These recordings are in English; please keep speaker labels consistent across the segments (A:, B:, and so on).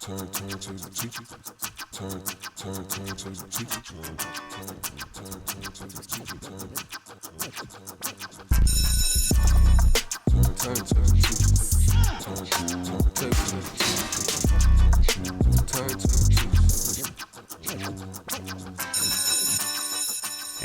A: Turn to the teacher. Turn to the teacher. Turn to the teacher. Turn to the teacher. Turn to the teacher.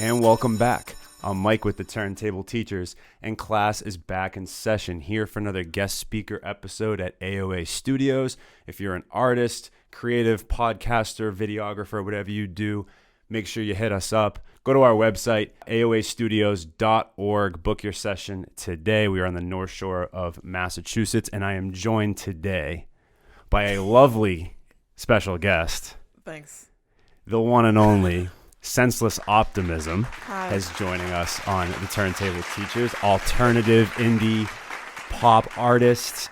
B: And welcome back. I'm Mike with the Turntable Teachers, and class is back in session here for another guest speaker episode at AOA Studios. If you're an artist, creative, podcaster, videographer, whatever you do, make sure you hit us up. Go to our website, aoastudios.org. Book your session today. We are on the North Shore of Massachusetts, and I am joined today by a lovely special guest.
C: Thanks.
B: The one and only Senseless Optimism
C: Hi.
B: is joining us on the Turntable Teachers, alternative indie pop artist.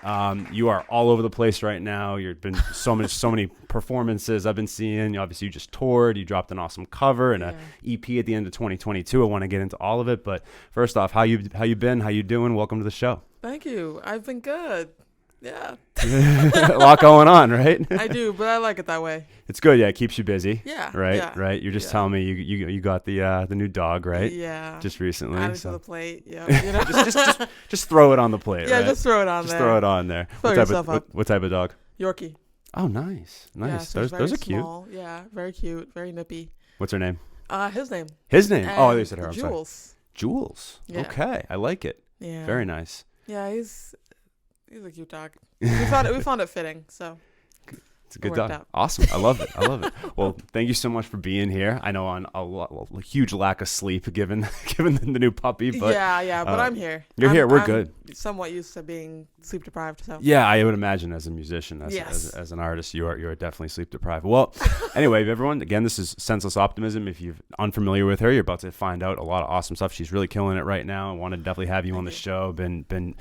B: You are all over the place right now. You've been so many performances I've been seeing. Obviously, you just toured. You dropped an awesome cover and a EP at the end of 2022. I want to get into all of it, but first off, how you been? How you doing? Welcome to the show.
C: Thank you. I've been good. Yeah.
B: A lot going on, right?
C: I do, but I like it that way.
B: It's good. Yeah, it keeps you busy.
C: Yeah.
B: Right.
C: Yeah.
B: Right. You're just telling me you got the new dog, right?
C: Yeah.
B: Just recently.
C: Add it
B: so.
C: to the plate. Yeah. You know?
B: just throw it on the plate.
C: Yeah,
B: right?
C: just throw it on
B: Just
C: there.
B: throw it on there.
C: Fill yourself up.
B: What type of dog?
C: Yorkie.
B: Oh, nice.
C: Yeah, so
B: those
C: very
B: are cute.
C: small. Yeah, very cute, very nippy.
B: What's her name?
C: His name.
B: His name. Oh,
C: And
B: they said her. I'm sorry.
C: Jules.
B: Jules.
C: Yeah.
B: Okay, I like it.
C: Yeah.
B: Very nice.
C: Yeah, he's a cute dog. We found it fitting, so.
B: It's a good
C: It
B: dog.
C: worked out.
B: Awesome. I love it. Well, thank you so much for being here. I know on a huge lack of sleep given the new puppy, but
C: yeah, but I'm here.
B: You're here. We're good.
C: Somewhat used to being sleep deprived, so.
B: Yeah, I would imagine as a musician,
C: Yes.
B: as an artist, you're definitely sleep deprived. Well, anyway, everyone, again, this is Senseless Optimism. If you're unfamiliar with her, you're about to find out a lot of awesome stuff. She's really killing it right now. I wanted to definitely have you on the show. Been looking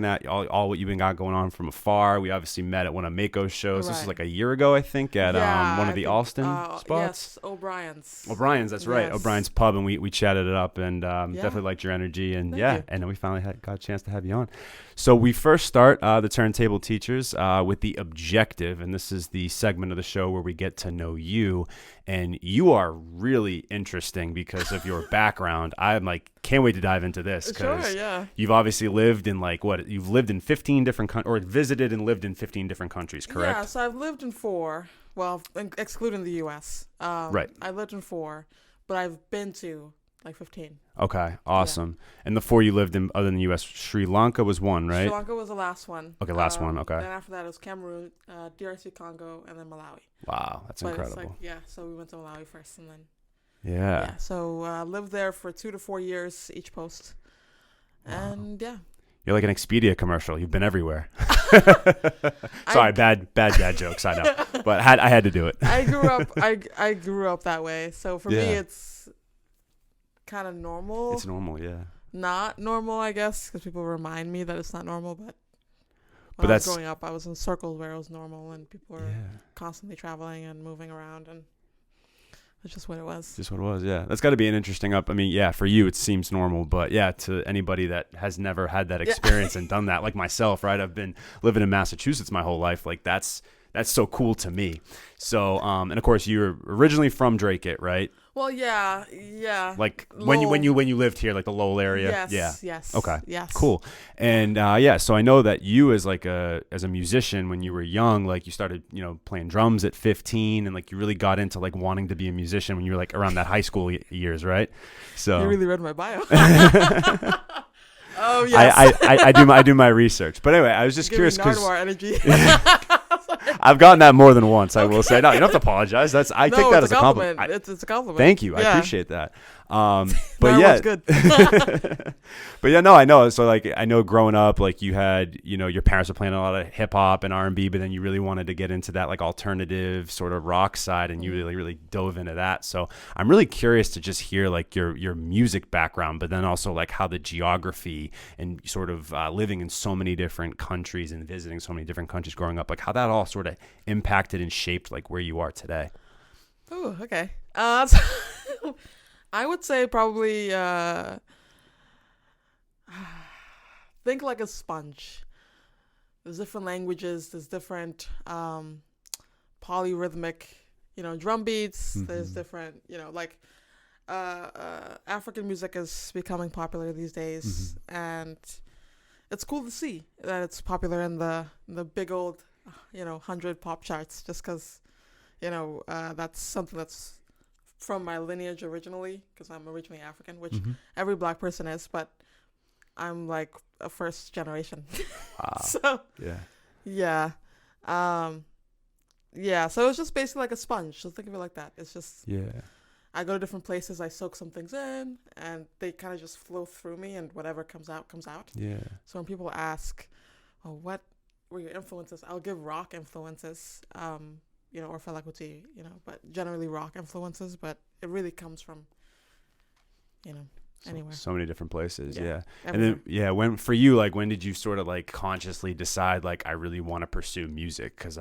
B: at all what you've been got going on from afar. We obviously met at one of Mako's shows. This was like a year ago, I think, at one of the Alston spots.
C: Yes, O'Brien's.
B: O'Brien's, that's right.
C: Yes.
B: O'Brien's Pub, and we chatted it up, and definitely liked your energy, and
C: Thank you.
B: and then we finally got a chance to have you on. So we first start the Turntable Teachers with the objective, and this is the segment of the show where we get to know you, and you are really interesting because of your background. I'm can't wait to dive into this because
C: Sure, yeah.
B: you've obviously lived in you've lived in 15 different or visited and lived in 15 different countries, correct?
C: Yeah, so I've lived in 4, well, excluding the U.S.
B: Right.
C: I lived in 4, but I've been to 15.
B: Okay, awesome. And the 4 you lived in other than the U.S., Sri Lanka was one, right?
C: Sri Lanka was the last one.
B: Okay, last one, okay.
C: Then after that it was Cameroon, DRC Congo, and then Malawi.
B: Wow, that's
C: But
B: incredible.
C: it's so we went to Malawi first, and then
B: Yeah.
C: so lived there for 2 to 4 years each post, and yeah.
B: You're like an Expedia commercial. You've been everywhere. Sorry, bad dad jokes. I know, but I had to do it.
C: I grew up. I grew up that way. So for me,
B: Yeah.
C: it's kind of normal.
B: It's normal, yeah.
C: Not normal, I guess, because people remind me that it's not normal. But
B: But
C: when I was
B: that's-
C: growing up, I was in circles where it was normal, and people were
B: Yeah.
C: constantly traveling and moving around, and it's just what it was.
B: Just what it was, yeah. That's got to be an interesting I mean, yeah, for you it seems normal, but yeah, to anybody that has never had that experience and done that, like myself, right? I've been living in Massachusetts my whole life. That's so cool to me. So, and of course, you're originally from Drake, right?
C: Well, yeah.
B: Like when you lived here, like the Lowell area.
C: Yes.
B: Okay.
C: Yes.
B: Cool. And so I know that you as a musician when you were young, you started, playing drums at 15 and you really got into wanting to be a musician when you were around that high school years, right? So
C: You really read my bio. Oh yes.
B: I do my research. But anyway, I was just curious because
C: Nardwuar energy.
B: I've gotten that more than once. I will say. No, you don't have to apologize. I take that as a compliment.
C: It's a compliment.
B: Thank you.
C: Yeah.
B: I appreciate that. But
C: Nardwuar's good.
B: But yeah, no, I know. So I know growing up, you had, your parents were playing a lot of hip hop and R&B, but then you really wanted to get into that alternative sort of rock side, and you really dove into that. So I'm really curious to just hear your music background, but then also how the geography and sort of living in so many different countries and visiting so many different countries growing up, how that all sort of impacted and shaped where you are today.
C: Oh, okay. I would say probably think like a sponge. there's different languages, there's different polyrhythmic, drum beats. There's different, like African music is becoming popular these days, and it's cool to see that it's popular in the big old 100 pop charts, just because that's something that's from my lineage originally, because I'm originally African, which every black person is, but I'm like a first generation.
B: Wow.
C: So
B: yeah.
C: So it's just basically like a sponge. So think of it like that. It's just I go to different places, I soak some things in, and they kind of just flow through me, and whatever comes out comes out.
B: Yeah.
C: So when people ask, "Oh, what were your influences?" I'll give rock influences, or Fela Kuti, but generally rock influences. But it really comes from, anywhere.
B: So many different places. Yeah.
C: Everywhere.
B: And then, when for you, like, when did you sort of like consciously decide, like, I really want to pursue music? Because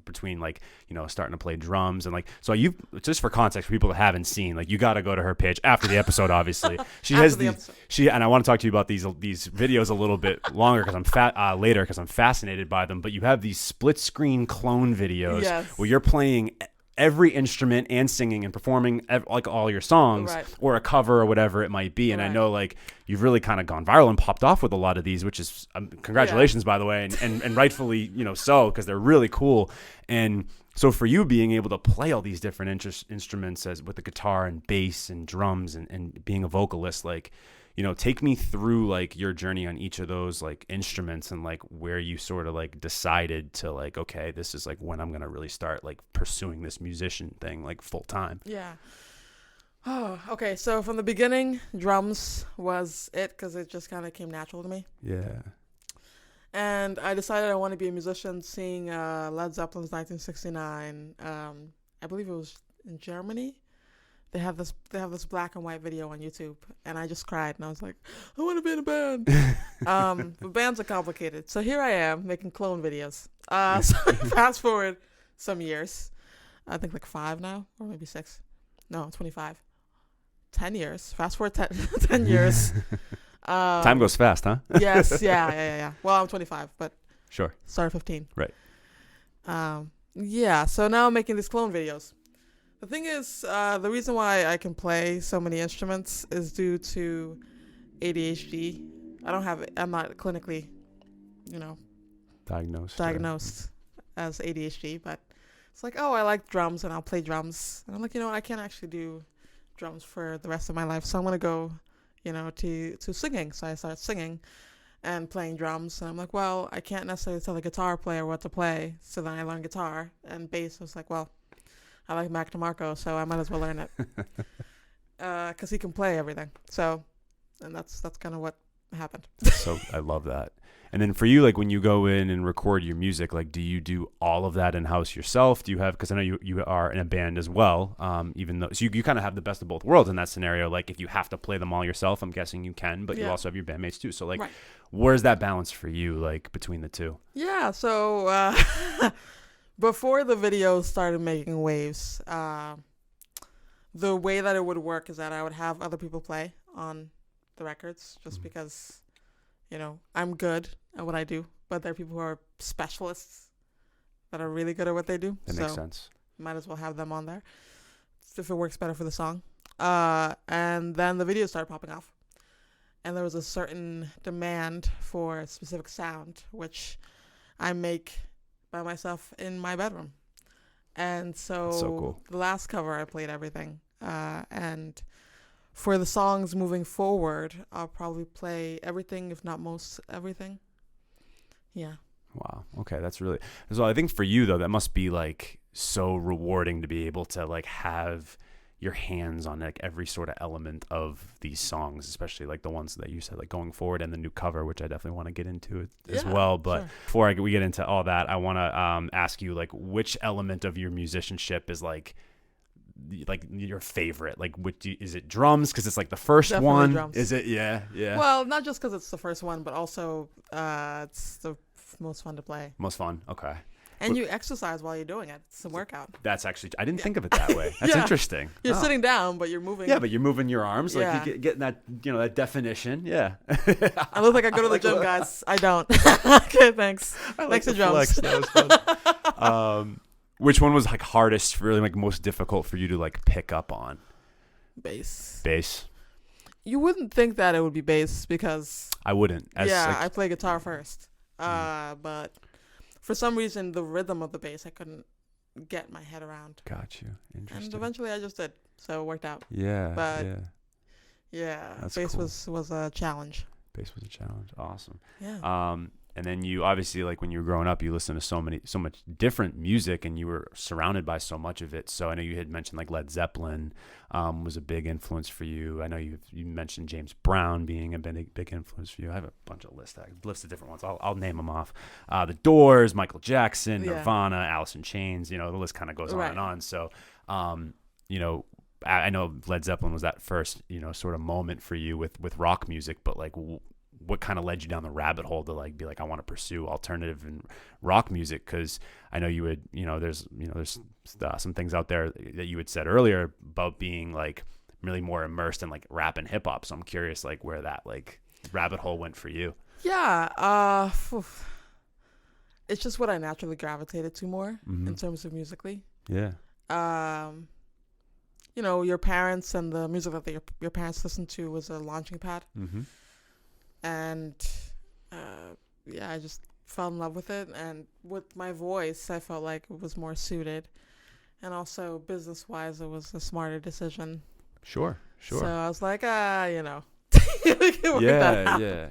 B: between like, starting to play drums and like, so you, just for context, for people that haven't seen, like, you got to go to her page after the episode, obviously. She has these, and I want to talk to you about these videos a little bit longer because later because I'm fascinated by them. But you have these split screen clone videos where you're playing every instrument and singing and performing like all your songs or a cover or whatever it might be. And I know like you've really kind of gone viral and popped off with a lot of these, which is congratulations, by the way, and rightfully, so, because they're really cool. And so for you being able to play all these different instruments with the guitar and bass and drums and being a vocalist, like, take me through like your journey on each of those like instruments and like where you sort of like decided to like, okay, this is like when I'm going to really start like pursuing this musician thing like full time.
C: Yeah. Oh, okay. So from the beginning, drums was it because it just kind of came natural to me.
B: Yeah.
C: And I decided I want to be a musician seeing Led Zeppelin's 1969. I believe it was in Germany. They have this black and white video on YouTube, and I just cried, and I was like, I want to be in a band. But bands are complicated. So here I am making clone videos. So fast forward some years, I think like 5 now, or maybe 6. No, 25. 10 years. Fast forward 10 years.
B: Time goes fast, huh?
C: Yes, yeah. Well, I'm 25, but
B: sure.
C: Started 15.
B: Right.
C: So now I'm making these clone videos. The thing is, the reason why I can play so many instruments is due to ADHD. I'm not clinically, diagnosed as ADHD, but it's like, oh, I like drums and I'll play drums. And I'm like, I can't actually do drums for the rest of my life. So I'm going to go, to singing. So I started singing and playing drums. And I'm like, well, I can't necessarily tell the guitar player what to play. So then I learned guitar and bass. I was like, well, I like Mac DeMarco, so I might as well learn it because he can play everything. So, and that's kind of what happened.
B: So I love that. And then for you, like when you go in and record your music, like do you do all of that in house yourself? Do you have, because I know you are in a band as well, even though, so you kind of have the best of both worlds in that scenario. Like if you have to play them all yourself, I'm guessing you can, but you also have your bandmates too. So like, where's that balance for you, like between the two?
C: Yeah. So, before the videos started making waves, the way that it would work is that I would have other people play on the records just because, I'm good at what I do, but there are people who are specialists that are really good at what they do.
B: That makes sense.
C: Might as well have them on there if it works better for the song. And then the videos started popping off. And there was a certain demand for a specific sound, which I make by myself in my bedroom. And so,
B: cool.
C: The last cover I played everything, and for the songs moving forward I'll probably play everything, if not most everything.
B: Wow, okay, that's really, so I think for you though that must be like so rewarding to be able to like have your hands on like every sort of element of these songs, especially like the ones that you said like going forward and the new cover, which I definitely want to get into as well. But before we get into all that, I want to ask you like which element of your musicianship is like your favorite? Like is it drums because it's like the first
C: Definitely
B: one?
C: Drums.
B: Is it? Yeah.
C: Well, not just because it's the first one, but also it's the most fun to play.
B: Most fun. Okay.
C: And you exercise while you're doing it. It's a workout.
B: That's actually, I didn't think of it that way. That's interesting.
C: You're sitting down, but you're moving.
B: Yeah, but you're moving your arms. Like
C: Yeah.
B: you're getting that, that definition. Yeah.
C: I look like I go to the gym, guys. I don't. Okay, thanks. Thanks to drums.
B: Flex. That was fun. Which one was like hardest, really like most difficult for you to like pick up on?
C: Bass.
B: Bass.
C: You wouldn't think that it would be bass because
B: I wouldn't.
C: I play guitar first. But for some reason, the rhythm of the bass I couldn't get my head around.
B: Got you. Interesting.
C: And eventually I just did. So it worked out.
B: Yeah.
C: But
B: That's
C: bass
B: cool.
C: was a challenge.
B: Bass was a challenge. Awesome.
C: Yeah.
B: And then you obviously, like when you were growing up, you listened to so much different music, and you were surrounded by so much of it. So I know you had mentioned like Led Zeppelin was a big influence for you. I know you mentioned James Brown being a big influence for you. I have a bunch of lists of different ones. I'll name them off. The Doors, Michael Jackson, Nirvana, Alice in Chains. The list kind of goes on and on. So, I know Led Zeppelin was that first, sort of moment for you with rock music, but like what kind of led you down the rabbit hole to like be like, I want to pursue alternative and rock music? Because I know you would, there's some things out there that you had said earlier about being like really more immersed in like rap and hip hop. So I'm curious like where that like rabbit hole went for you.
C: Yeah. It's just what I naturally gravitated to more in terms of musically.
B: Yeah.
C: Your parents and the music that your parents listened to was a launching pad.
B: Mm-hmm.
C: And I just fell in love with it. And with my voice, I felt like it was more suited. And also business-wise, it was a smarter decision.
B: Sure.
C: So I was like,
B: Yeah.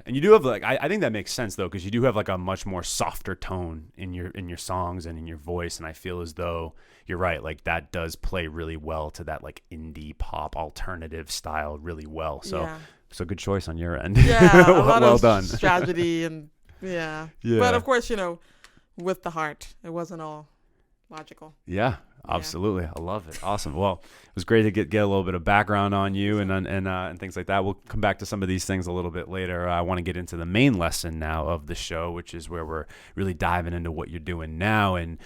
B: And you do have like, I think that makes sense though, because you do have like a much more softer tone in your songs and in your voice. And I feel as though you're right. Like that does play really well to that like indie pop alternative style really well. So.
C: Yeah.
B: So good choice on your end.
C: Yeah, a lot
B: well
C: of
B: done.
C: strategy and yeah. But of course, with the heart, it wasn't all logical.
B: Yeah, absolutely. I love it. Awesome. Well, it was great to get a little bit of background on you and things like that. We'll come back to some of these things a little bit later. I want to get into the main lesson now of the show, which is where we're really diving into what you're doing now. And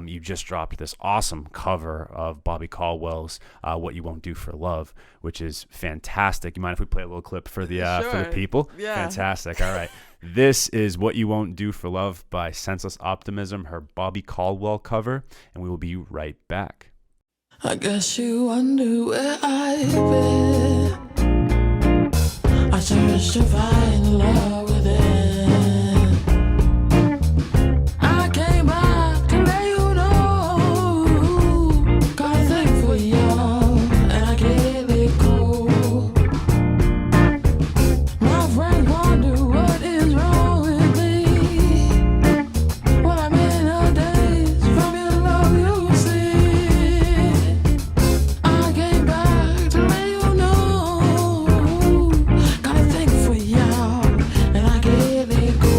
B: you just dropped this awesome cover of Bobby Caldwell's "What You Won't Do for Love," which is fantastic. You mind if we play a little clip for the for the people?
C: Yeah.
B: Fantastic. All right. This is "What You Won't Do for Love" by Senseless Optimism, her Bobby Caldwell cover, and we will be right back.
D: I guess you wonder where I've been. I searched to find love within. I came back to let you know. Got a thing for you, and I can't let go. My friends wonder what is wrong with me. Well, I'm in a daze from your love, you see. I came back to let you know. Got a thing for y'all, and I can't let go.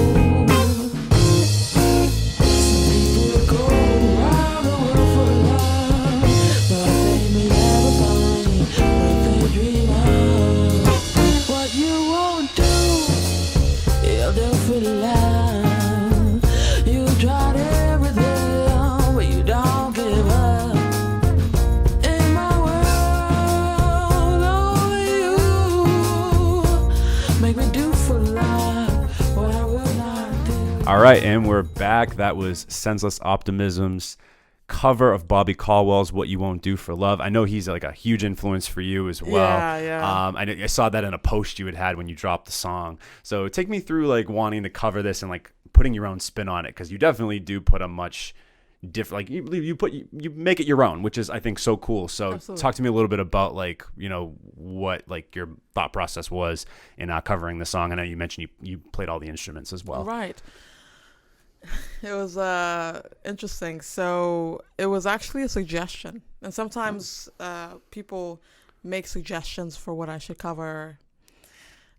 D: Some people go around the world for love, but they may never find what they dream of. What you won't do, you'll do for love. You tried everything, but you don't give up. In my world, only you make me do for love what I would not do.
B: All right, and we're back. That was Senseless Optimism's cover of Bobby Caldwell's "What You Won't Do for Love." I know he's like a huge influence for you as well.
C: Yeah.
B: I saw that in a post you had when you dropped the song. So take me through like wanting to cover this and like putting your own spin on it, because you definitely do put a much different, like you make it your own, which is I think so cool. So
C: Absolutely.
B: talk to me a little bit about like what like your thought process was in covering the song. I know you mentioned you played all the instruments as well.
C: Right. It was interesting. So it was actually a suggestion. And sometimes people make suggestions for what I should cover.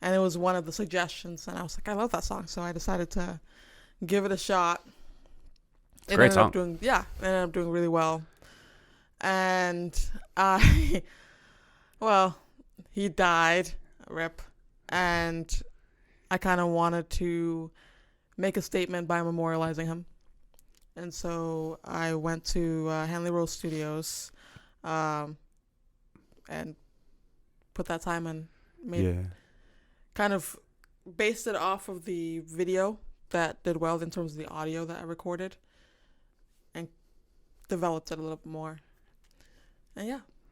C: And it was one of the suggestions. And I was like, I love that song. So I decided to give it a shot. It
B: Great
C: ended up
B: song.
C: it ended up doing really well. And he died, rip. And I kind of wanted to make a statement by memorializing him. and so I went to Hanley Rose Studios, and put that time in. Kind of based it off of the video that did well in terms of the audio that I recorded, and developed it a little bit more. And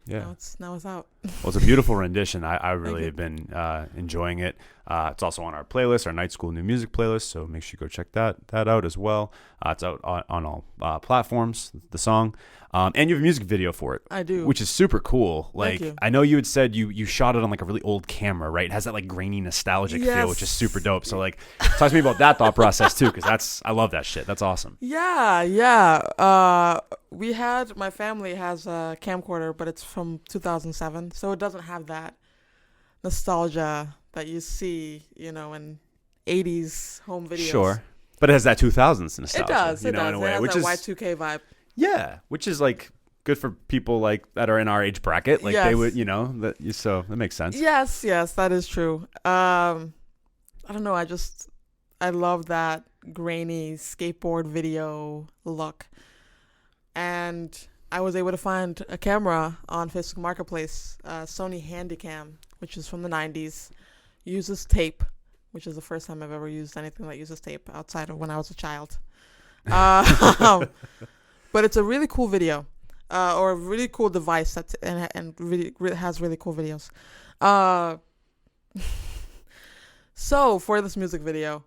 C: now it's out.
B: Well, it's a beautiful rendition. I really have been enjoying it. It's also on our playlist, our Night School New Music playlist, so make sure you go check that out as well. It's out on all platforms, the song. And you have a music video for it.
C: I do.
B: Which is super cool. Like,
C: Thank you.
B: I know you had said you shot it on like a really old camera, right? It has that like grainy, nostalgic feel, which is super dope. So like, talk to me about that thought process too, because I love that shit. That's awesome.
C: Yeah. My family has a camcorder, but it's from 2007, so it doesn't have that nostalgia that you see, in 80s home videos.
B: Sure. But it has that 2000s nostalgia.
C: It does.
B: In a way,
C: it has
B: which
C: that
B: is
C: Y2K vibe.
B: Yeah, which is like good for people like that are in our age bracket. Like they would, so that makes sense.
C: Yes, that is true. I don't know. I love that grainy skateboard video look. And I was able to find a camera on Facebook Marketplace, Sony Handycam, which is from the 90s, uses tape, which is the first time I've ever used anything that uses tape outside of when I was a child. But it's a really cool video, or a really cool device and really has really cool videos. So for this music video,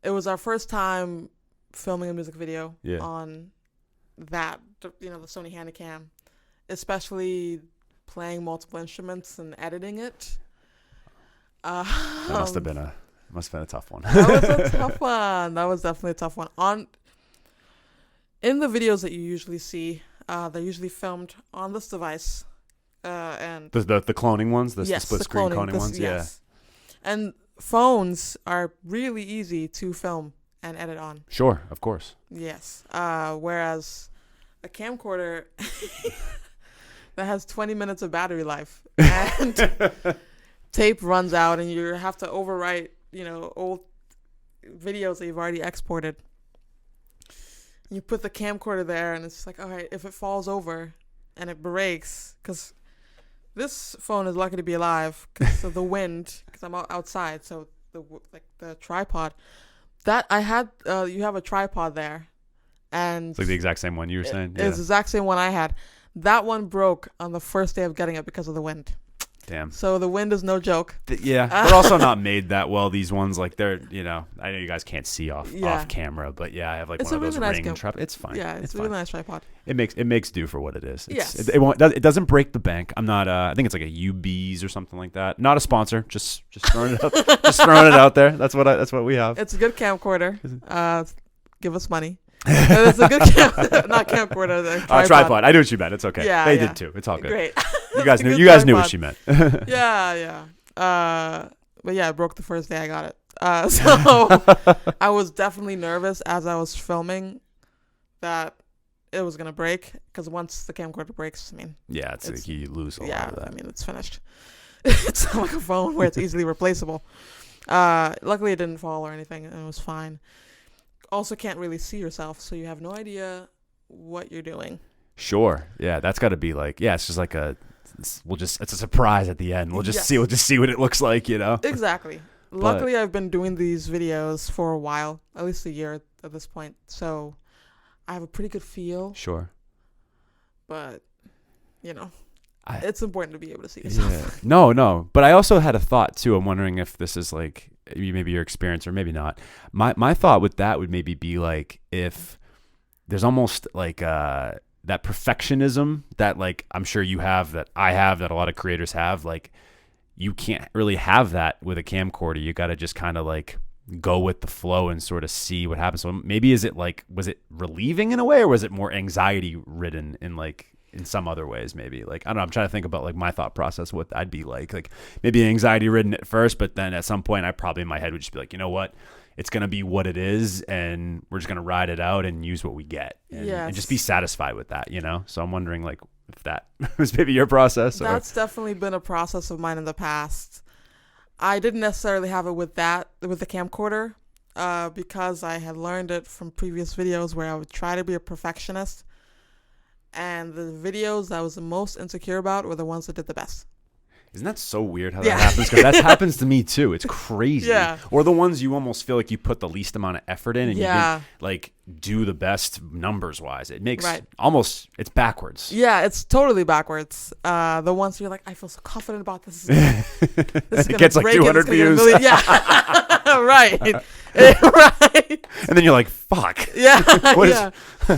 C: it was our first time filming a music video on that, the Sony Handycam, especially playing multiple instruments and editing it.
B: That must have been a tough one.
C: That was a tough one. That was definitely a tough one. In the videos that you usually see, they're usually filmed on this device, and
B: the cloning ones, the split screen cloning ones.
C: Yes. And phones are really easy to film and edit on.
B: Sure, of course.
C: Yes. Whereas a camcorder that has 20 minutes of battery life and tape runs out, and you have to overwrite, old videos that you've already exported. You put the camcorder there, and it's like, all right, if it falls over and it breaks, because this phone is lucky to be alive because of the wind, because I'm outside, so the tripod that I had, you have a tripod there, and
B: it's like the exact same one you were saying.
C: It's the exact same one I had. That one broke on the first day of getting it because of the wind.
B: Damn.
C: So the wind is no joke.
B: They're also not made that well. These ones, like I know you guys can't see off camera, but I have like
C: it's
B: one of
C: really
B: those
C: nice
B: ring trap. It's fine.
C: Yeah, it's a really nice tripod.
B: It makes do for what it is.
C: Yes.
B: It doesn't break the bank. I'm not. I think it's like a UBs or something like that. Not a sponsor. Just throwing it out. Just throwing it out there. That's what we have.
C: It's a good camcorder. Give us money. It's a good not camcorder.
B: Tripod. I knew what you meant. It's okay.
C: Yeah,
B: they did too. It's all good.
C: Great.
B: You guys knew. You guys knew what she meant.
C: Yeah. But it broke the first day I got it. So I was definitely nervous as I was filming that it was gonna break, because once the camcorder breaks,
B: it's like you lose a lot of that.
C: It's finished. It's not like a phone where it's easily replaceable. Luckily, it didn't fall or anything, and it was fine. Also, can't really see yourself, so you have no idea what you're doing.
B: Sure. Yeah, that's got to be like, it's just like it's a surprise at the end. We'll just see what it looks like,
C: Exactly. Luckily, I've been doing these videos for a while, at least a year at this point, so I have a pretty good feel.
B: Sure.
C: But, it's important to be able to see yourself.
B: Yeah. No. But I also had a thought too. I'm wondering if this is like maybe your experience or maybe not. My thought with that would maybe be like, if there's almost like that perfectionism that like I'm sure you have, that I have, that a lot of creators have, like you can't really have that with a camcorder. You got to just kind of like go with the flow and sort of see what happens. So maybe was it relieving in a way, or was it more anxiety ridden in some other ways? Maybe like, I don't know, I'm trying to think about like my thought process, what I'd be like maybe anxiety ridden at first, but then at some point I probably in my head would just be like, you know what, it's going to be what it is, and we're just going to ride it out and use what we get and just be satisfied with that, So I'm wondering like if that was maybe your process.
C: That's definitely been a process of mine in the past. I didn't necessarily have it with the camcorder. because I had learned it from previous videos where I would try to be a perfectionist. And the videos I was the most insecure about were the ones that did the best.
B: Isn't that so weird how
C: Yeah.
B: that happens? Because that happens to me too. It's crazy.
C: Yeah.
B: Or the ones you almost feel like you put the least amount of effort in and
C: Yeah.
B: you didn't like do the best numbers wise. It makes
C: Right.
B: almost it's backwards.
C: Yeah, it's totally backwards. The ones you're like, I feel so confident about this. This is
B: It
C: gonna
B: gets like
C: break
B: 200
C: it's gonna get a
B: views.
C: million. Yeah, right, right.
B: And then you're like, fuck.
C: Yeah,
B: What
C: yeah.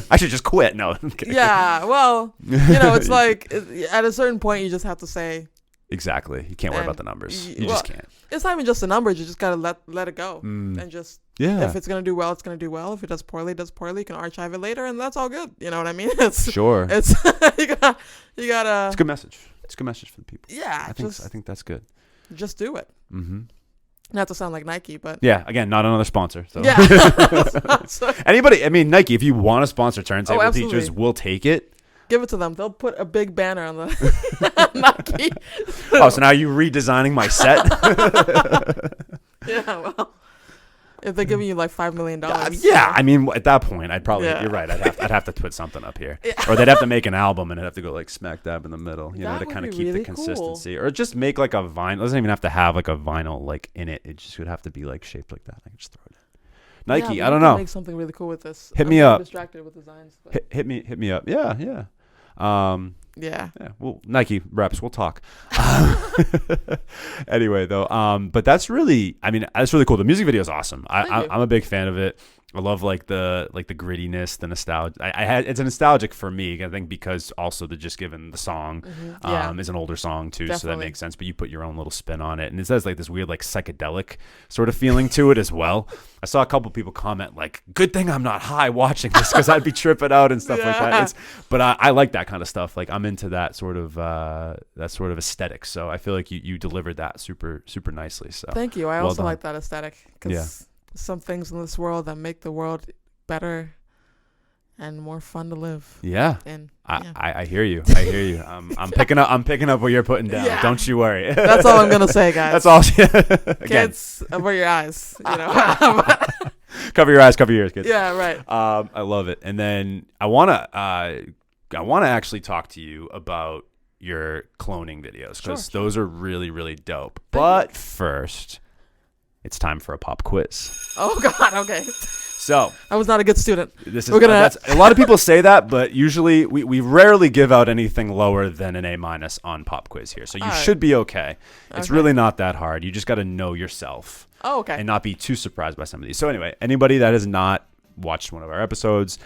B: I should just quit. No. I'm kidding.
C: Yeah, well, it's like at a certain point you just have to say
B: Exactly. You can't worry
C: And
B: about the numbers.
C: y-
B: You
C: well,
B: just can't.
C: it's not even just the numbers. You just gotta let it go and just
B: Yeah.
C: if it's gonna do well, it's gonna do well. If it does poorly, it does poorly. You can archive it later, and that's all good. You know what I mean? It's
B: Sure.
C: it's you gotta
B: It's a good message. It's a good message for the people.
C: yeah.
B: I think that's good.
C: Just do it.
B: Mm-hmm.
C: Not to sound like Nike, but
B: Yeah. Again, not another sponsor. So
C: yeah. So,
B: anybody, I mean, Nike, if you want to sponsor Turntable
C: absolutely.
B: Teachers, we'll take it.
C: give it to them. They'll put a big banner on the Nike.
B: Oh, so now you're redesigning my set?
C: Yeah, well, if they're giving you like $5 million.
B: Yeah, I mean, at that point, I'd probably.
C: Yeah.
B: You're right. I'd have to put something up here, or they'd have to make an album and it'd have to go like smack dab in the middle, you know,
C: That
B: to
C: would
B: kind of
C: be
B: keep
C: really
B: the
C: cool.
B: consistency, or just make like a vinyl. It doesn't even have to have like a vinyl like in it. It just would have to be like shaped like that. I can just throw it in. Nike,
C: Yeah,
B: I don't
C: we can
B: know.
C: Make something really cool with this.
B: Hit
C: I'm
B: me
C: getting
B: up.
C: Distracted with designs. But
B: Hit me up. Yeah.
C: yeah.
B: Yeah, well, Nike reps, we'll talk. Anyway, though, but that's really cool. The music video is awesome.
C: Thank you.
B: I'm a big fan of it. I love like the grittiness, the nostalgia. It's a nostalgic for me, I think, because also just given the song
C: Yeah.
B: is an older song too, so that
C: Definitely.
B: makes sense. But you put your own little spin on it, and it has like this weird like psychedelic sort of feeling to it as well. I saw a couple people comment like, "Good thing I'm not high watching this because I'd be tripping out and stuff like that." But I like that kind of stuff. Like I'm into that sort of aesthetic. So I feel like you delivered that super super nicely. So
C: Thank you. I
B: well
C: also
B: done.
C: like that aesthetic because some things in this world that make the world better and more fun to live
B: yeah.
C: in.
B: I hear you. I hear you. I'm picking up what you're putting down.
C: Yeah.
B: Don't you worry.
C: That's all I'm gonna say, guys.
B: That's all. Again,
C: Kids, avert your eyes. You know.
B: cover your eyes, cover your ears, kids.
C: Yeah. Right.
B: I love it. And then I wanna actually talk to you about your cloning videos because those are really really dope. But first, it's time for a pop quiz.
C: Oh God. Okay.
B: So
C: I was not a good student.
B: this is
C: We're gonna-
B: that's, a lot of people say that, but usually we rarely give out anything lower than an A- on pop quiz here. So you
C: All right.
B: should be okay. It's
C: Okay.
B: really not that hard. You just got to know yourself
C: Oh, okay.
B: and not be too surprised by some of these. So anyway, anybody that has not watched one of our episodes,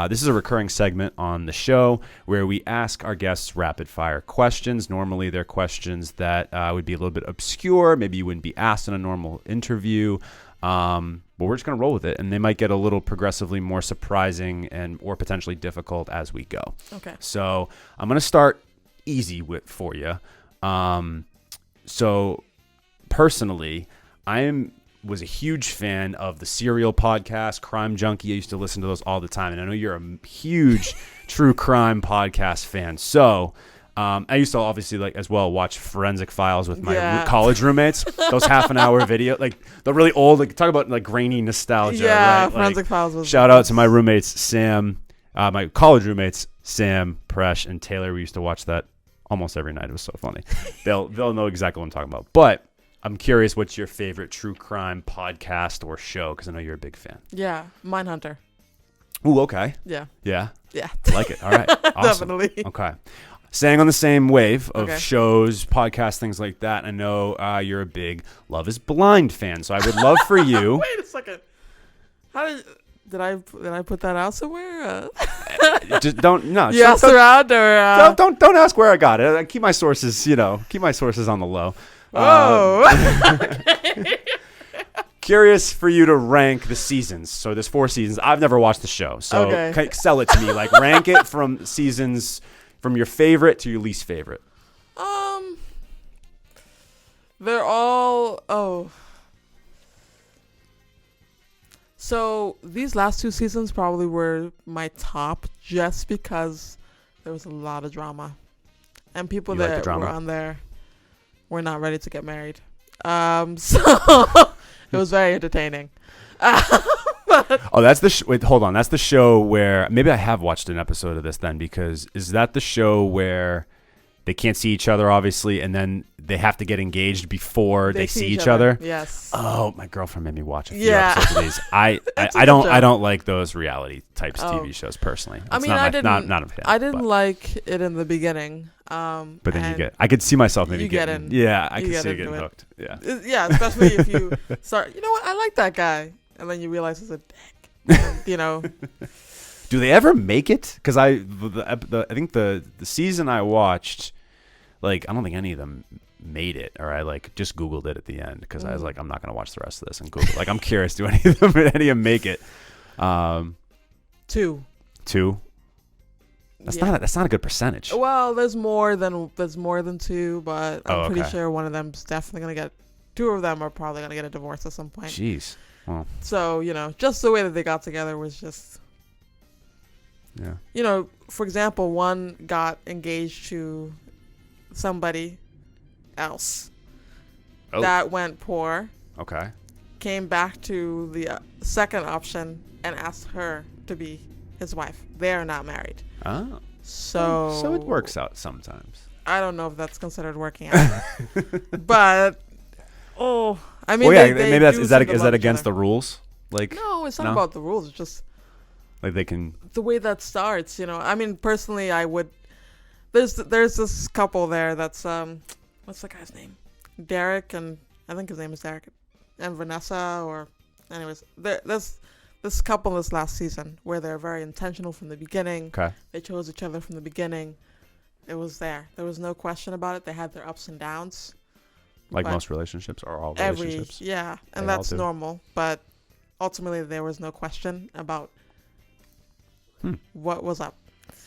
B: this is a recurring segment on the show where we ask our guests rapid fire questions. Normally they're questions that would be a little bit obscure. Maybe you wouldn't be asked in a normal interview. But we're just going to roll with it, and they might get a little progressively more surprising or potentially difficult as we go.
C: Okay.
B: So I'm going to start easy for you. So personally, was a huge fan of the Serial podcast, Crime Junkie. I used to listen to those all the time, and I know you're a huge true crime podcast fan. So I used to obviously as well watch Forensic Files with my college roommates. Those half an hour video, like the really old, like talk about like grainy nostalgia.
C: Yeah.
B: right?
C: Forensic
B: Like,
C: Files was.
B: shout out to my roommates, Sam, my college roommates, Sam, Presh, and Taylor. We used to watch that almost every night. It was so funny. They'll know exactly what I'm talking about. But I'm curious, what's your favorite true crime podcast or show? Because I know you're a big fan.
C: Yeah. Mindhunter.
B: Ooh, okay.
C: Yeah.
B: Yeah.
C: Yeah.
B: I like it. All right. Awesome.
C: Definitely.
B: Okay. Staying on the same wave of
C: Okay.
B: shows, podcasts, things like that. I know you're a big Love is Blind fan, so I would love for you.
C: Wait a second. How did I put that out somewhere?
B: Just don't
C: You asked around or?
B: don't ask where I got it. I keep my sources, keep my sources on the low.
C: Oh.
B: Curious for you to rank the seasons. So there's 4 seasons. I've never watched the show, so
C: Okay.
B: sell it to me. Like rank it from seasons from your favorite to your least favorite.
C: They're all So these last 2 seasons probably were my top just because there was a lot of drama. And people
B: You like the
C: that
B: drama?
C: were on there were not ready to get married. So it was very entertaining.
B: Oh, that's the wait. Hold on. That's the show where maybe I have watched an episode of this then, because is that the show where they can't see each other obviously, and then they have to get engaged before they see each other?
C: Yes.
B: Oh, my girlfriend made me watch a few
C: Yeah.
B: episodes of these. I
C: a
B: don't
C: good
B: I
C: show.
B: don't like those reality types
C: Oh.
B: TV shows personally.
C: I
B: It's
C: mean,
B: not
C: I
B: my-
C: didn't.
B: not a fan.
C: I didn't
B: but,
C: like it in the beginning.
B: but then you
C: and
B: get. I could see myself maybe
C: you get
B: getting.
C: in.
B: Yeah, I
C: You
B: could
C: get
B: see it
C: into
B: getting
C: it.
B: hooked. Yeah.
C: Yeah, especially if you start. You know what? I like that guy, and then you realize it's a dick. And, you know.
B: Do they ever make it? Because I think the season I watched, like I don't think any of them made it, or I like just Googled it at the end because I was like, I'm not gonna watch the rest of this and Google. Like I'm curious, do any of them make it?
C: 2.
B: That's
C: Yeah.
B: not a good percentage.
C: Well, there's more than 2, but I'm pretty
B: okay.
C: sure one of them's definitely gonna get. 2 of them are probably gonna get a divorce at some point.
B: Jeez. Well,
C: So just the way that they got together was just.
B: yeah.
C: For example, one got engaged to somebody else
B: Oh.
C: that went poor,
B: Okay.
C: came back to the second option and asked her to be his wife. They are not married.
B: Oh.
C: So
B: it works out sometimes.
C: I don't know if that's considered working out. But I mean,
B: Well, yeah,
C: they
B: maybe
C: do
B: is that
C: seem to love each
B: against
C: other.
B: the rules? Like
C: No, it's not
B: No?
C: about the rules. It's just
B: like they can.
C: the way that starts. I mean, personally, I would. There's this couple there that's what's the guy's name? Derek, and I think his name is Derek, and Vanessa, or anyways, there's this couple this last season where they're very intentional from the beginning.
B: Okay.
C: They chose each other from the beginning. It was there. There was no question about it. They had their ups and downs.
B: Like
C: But
B: most relationships or all relationships.
C: yeah, and
B: They all
C: that's
B: do.
C: normal. But ultimately, there was no question about what was up.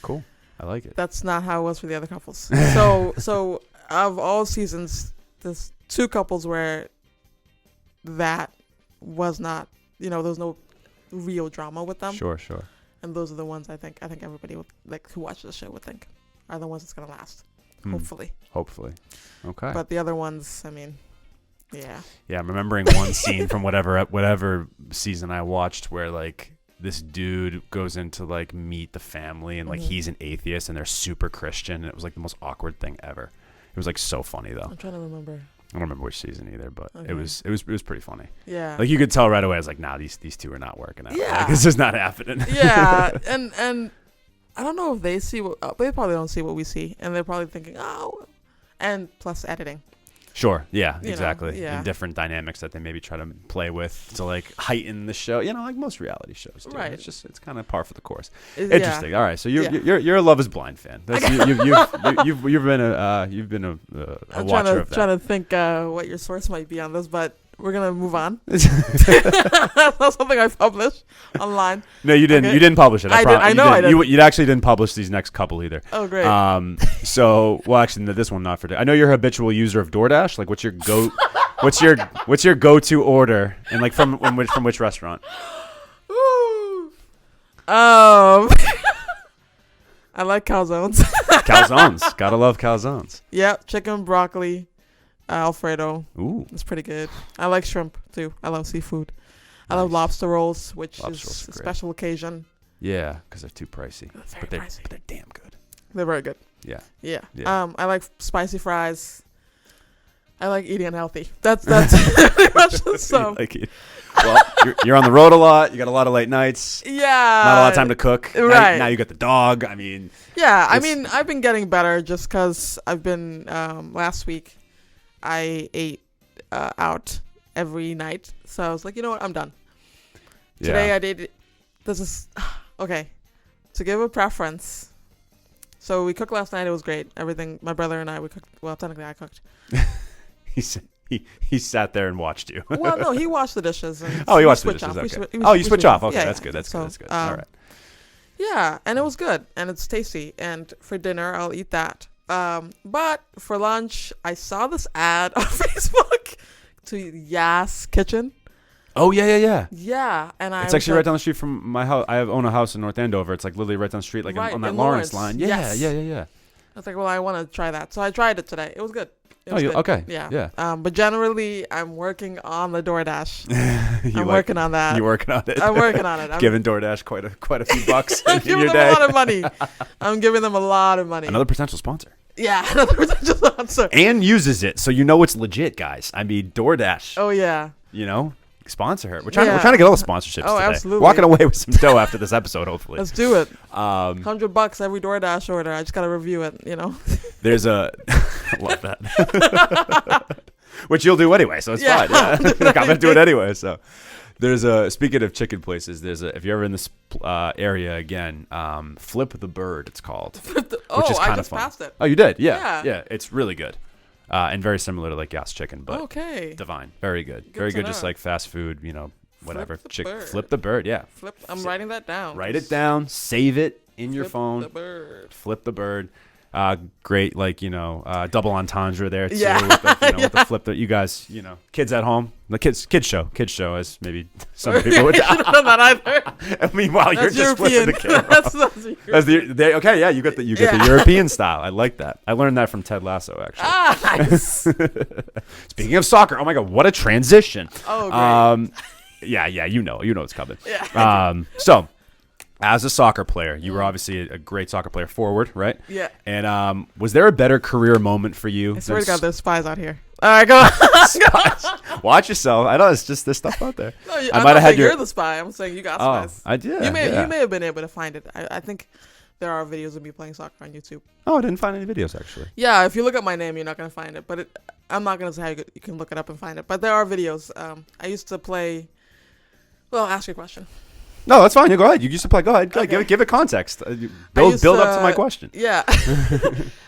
B: Cool. I like it.
C: That's not how it was for the other couples. So of all seasons, there's 2 couples where that was not, there was no real drama with them.
B: Sure.
C: And those are the ones I think everybody would, like, who watches the show would think are the ones that's gonna last. Hopefully.
B: Okay.
C: But the other ones, I mean, yeah.
B: Yeah, I'm remembering one scene from whatever season I watched where like this dude goes in to like meet the family and like he's an atheist and they're super Christian, and it was like the most awkward thing ever. It was like so funny though.
C: I'm trying to remember.
B: I don't remember which season either, but
C: Okay.
B: it was pretty funny.
C: Yeah.
B: Like you could tell right away. I was like, nah, these 2 are not working out.
C: Yeah.
B: Like, this is not happening.
C: Yeah, and I don't know if they see what they probably don't see what we see, and they're probably thinking, and plus editing.
B: Sure. Yeah.
C: You know,
B: Exactly.
C: yeah.
B: And different dynamics that they maybe try to play with to like heighten the show. Like most reality shows do.
C: Right.
B: It's kind of par for the course.
C: Yeah.
B: Interesting. All right. So you're a Love Is Blind fan. That's you've been a
C: I'm
B: watcher of that.
C: trying to think what your source might be on this, but we're gonna move on. That's not something I published online.
B: No, you didn't.
C: Okay.
B: You didn't publish it.
C: I did- I know I didn't.
B: You actually didn't publish these next couple either.
C: Oh, great.
B: Actually, no, this one not for. I know you're a habitual user of DoorDash. Like, what's your go-to order, and like from which restaurant?
C: Ooh. I like calzones.
B: Calzones. Gotta love calzones.
C: Yep, chicken, broccoli, Alfredo.
B: Ooh.
C: It's pretty good. I like shrimp too. I love seafood. I love lobster rolls, which
B: Lobster rolls
C: is
B: are
C: a
B: great.
C: special occasion.
B: Yeah, because they're too pricey.
C: Very pricey.
B: But they're damn good.
C: They're very good.
B: Yeah.
C: Yeah.
B: Yeah.
C: I like spicy fries. I like eating unhealthy. That's pretty much so.
B: Like it. Well, you're on the road a lot. You got a lot of late nights.
C: Yeah.
B: Not a lot of time to cook.
C: Right.
B: Now you got the dog. I mean.
C: Yeah. I
B: it's-
C: mean, I've been getting better just because I've been. Last week, I ate out every night, so I was like, you know what, I'm done. Today
B: Yeah.
C: I did. This is okay. To give a preference. So we cooked last night. It was great. Everything. My brother and I, we cooked. Well, technically I cooked.
B: He sat there and watched you.
C: Well, no, he washed the dishes. And
B: Oh, he
C: we
B: watched the
C: switch
B: dishes.
C: off.
B: Okay.
C: We
B: You switch off. Okay,
C: Yeah,
B: that's
C: yeah.
B: good. That's
C: So,
B: good. That's good. All right.
C: Yeah, and it was good, and it's tasty. And for dinner, I'll eat that. But for lunch, I saw this ad on Facebook to Yas Kitchen.
B: Oh yeah.
C: Yeah, and I
B: It's
C: was
B: actually
C: like,
B: right down the street from my house. I own a house in North Andover. It's like literally right down the street, like
C: Right,
B: on that
C: in
B: Lawrence
C: Lawrence.
B: line. Yeah,
C: Yes.
B: yeah.
C: I was like, well, I want to try that, so I tried it today. It was good. It was good.
B: Okay.
C: Yeah.
B: Yeah.
C: But generally, I'm working on the DoorDash.
B: I'm
C: working on that.
B: You're working on it.
C: I'm working on it. I'm
B: Giving DoorDash quite a few bucks
C: I'm
B: in
C: giving
B: your
C: them
B: day.
C: a lot of money. I'm giving them a lot of money.
B: Another potential sponsor.
C: Yeah, another potential sponsor.
B: And uses it, so you know it's legit, guys. I mean, DoorDash.
C: Oh yeah.
B: You know, sponsor her. We're trying to get all the sponsorships
C: Oh,
B: today.
C: absolutely.
B: Walking away with some dough after this episode, hopefully.
C: Let's do it.
B: $100
C: every DoorDash order. I just gotta review it. You know.
B: There's a I love that. Which you'll do anyway, so it's fine. Yeah. I'm gonna do it anyway. So there's a speaking of chicken places, there's a if you're ever in this area again, Flip the Bird, it's called. Which is
C: I
B: kind of
C: just
B: fun.
C: passed it.
B: Oh, you did?
C: Yeah.
B: Yeah. It's really good. And very similar to like Yas Chicken, but
C: Okay.
B: divine. Very good.
C: Good
B: Very
C: to
B: good, just
C: know.
B: like fast food, you know, whatever.
C: Bird.
B: Flip the Bird, yeah.
C: I'm writing that down.
B: Write it down, save it in your
C: Flip
B: phone.
C: the bird.
B: Flip the Bird. Great, like, you know, double entendre there too.
C: Yeah.
B: With the, you know, with the flip that you guys, you know, kids at home, the kids show as maybe some people would.
C: You should have done that either.
B: And meanwhile, you're
C: That's
B: just
C: European.
B: flipping the camera.
C: That's
B: That's the okay, yeah, you get the European style. I like that. I learned that from Ted Lasso, actually.
C: Nice.
B: Speaking of soccer, oh my god, what a transition!
C: Oh, great.
B: Yeah, you know it's coming.
C: Yeah.
B: So, as a soccer player, you were obviously a great soccer player, forward, right?
C: Yeah.
B: And was there a better career moment for you?
C: I swear to
B: than
C: God, there's spies out here. All right, go on.
B: Watch yourself. I know it's just this stuff out there.
C: No,
B: I
C: I'm
B: might
C: not
B: have had
C: saying
B: your.
C: you're the spy. I'm saying you got
B: Oh,
C: spies.
B: I did.
C: You may
B: yeah.
C: have been able to find it. I think there are videos of me playing soccer on YouTube.
B: Oh, I didn't find any videos actually.
C: Yeah, if you look at my name, you're not gonna find it. But I'm not gonna say how you can look it up and find it. But there are videos. I used to play. Well, ask your question.
B: No, that's fine. You go ahead. You used to play. Go ahead.
C: Okay.
B: Give it context. Build up to my question.
C: Yeah.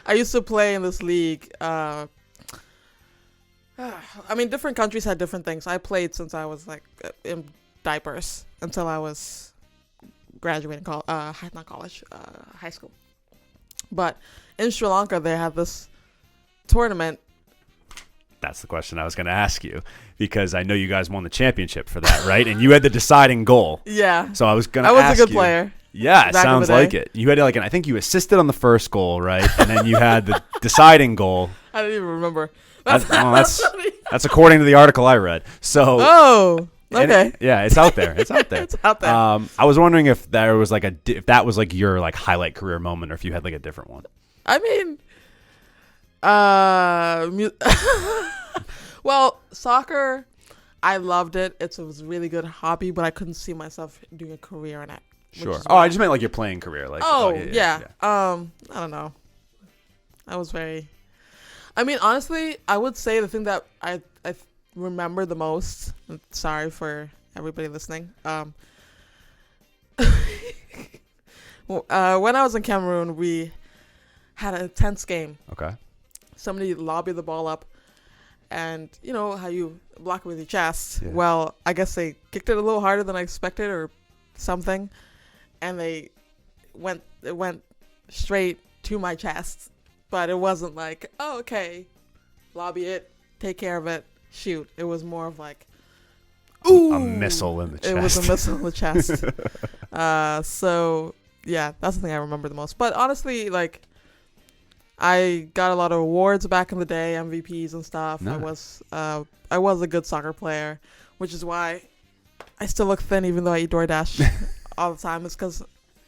C: I used to play in this league. I mean, different countries had different things. I played since I was like in diapers until I was graduating high school. But in Sri Lanka, they had this tournament.
B: That's the question I was going to ask you, because I know you guys won the championship for that, right? And you had the deciding goal.
C: Yeah.
B: So I was going to
C: I
B: ask
C: was a good player.
B: Yeah, it
C: back in
B: sounds
C: the
B: like
C: day.
B: it. You had I think you assisted on the first goal, right? And then you had the deciding goal.
C: I don't even remember.
B: That's according to the article I read. So
C: Oh, okay.
B: it's out there. It's out there.
C: It's out there.
B: I was wondering if there was like if that was like your like highlight career moment, or if you had like a different one.
C: I mean, well, soccer, I loved it. It was a really good hobby, but I couldn't see myself doing a career in it.
B: Sure. Oh, I just meant like your playing career. Like.
C: Yeah. I don't know. I was very. I mean, honestly, I would say the thing that I remember the most. I'm sorry for everybody listening. When I was in Cameroon, we had a tense game.
B: Okay.
C: Somebody lobbied the ball up, and you know how you block it with your chest.
B: Yeah.
C: Well, I guess they kicked it a little harder than I expected, or something, and it went straight to my chest. But it wasn't like, oh, okay, lobby it, take care of it, shoot. It was more of like, ooh,
B: a missile in the chest.
C: It was a missile in the chest. So yeah, that's the thing I remember the most. But honestly, like, I got a lot of awards back in the day, MVPs and stuff.
B: Nice.
C: I was a good soccer player, which is why I still look thin even though I eat DoorDash all the time. It's because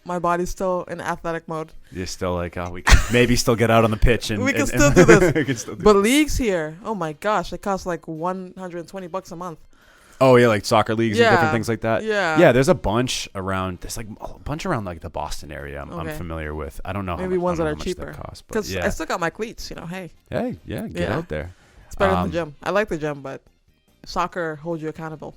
C: my body's still in athletic mode.
B: You're still like, oh, we can maybe still get out on the pitch and
C: We can still do this.
B: we can still do
C: But leagues here, oh my gosh, it costs like $120 a month.
B: Oh yeah, like soccer leagues and different things like that.
C: Yeah.
B: Yeah, there's a bunch around. There's like a bunch around like the Boston area. I'm
C: Okay.
B: familiar with. I don't know.
C: Maybe ones that are
B: cheaper.
C: cheaper.
B: Cost, but
C: Because
B: yeah.
C: I still got my cleats, you know, hey.
B: Hey, yeah, get
C: Yeah.
B: out there.
C: It's better than the gym. I like the gym, but soccer holds you accountable.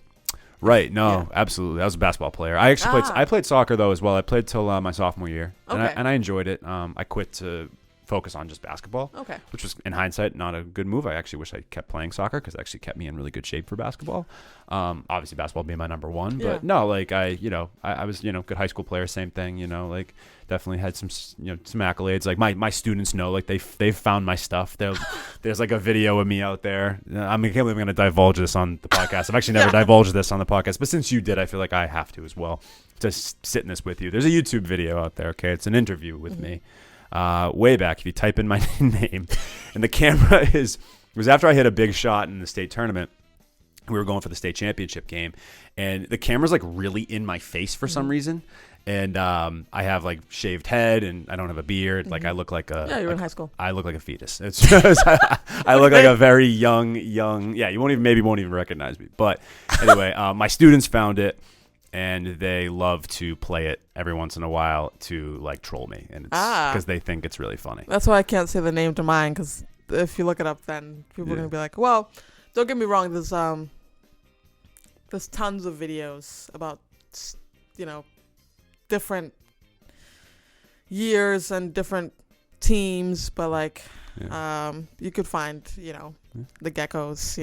B: Right. No,
C: Yeah.
B: absolutely. I was a basketball player. I actually
C: Ah.
B: I played soccer though as well. I played till my sophomore year,
C: Okay.
B: and I enjoyed it. I quit to focus on just basketball,
C: Okay.
B: which was in hindsight not a good move. I actually wish I kept playing soccer because it actually kept me in really good shape for basketball. Obviously basketball being my number one,
C: Yeah.
B: but no, like I was good high school player, same thing. Like definitely had some some accolades. Like my students know, like they've found my stuff. There's like a video of me out there. I can't believe I'm going to divulge this on the podcast. I've actually never divulged this on the podcast, but since you did, I feel like I have to as well. Just sit in this with you. There's a YouTube video out there. Okay, it's an interview with me. Way back, if you type in my name, and the camera is was after I hit a big shot in the state tournament. We were going for the state championship game, and the camera's like really in my face for some reason. And I have like shaved head, and I don't have a beard. Like I look like
C: Yeah, you're in high school.
B: I look like a fetus. It's just, I look like a very young. Yeah, you won't even recognize me. But anyway, my students found it, and they love to play it every once in a while to like troll me, and it's because they think it's really funny.
C: That's why I can't say the name to mine, because if you look it up, then people are gonna be like, well, don't get me wrong. There's tons of videos about, different years and different teams, but like, you could find, the geckos,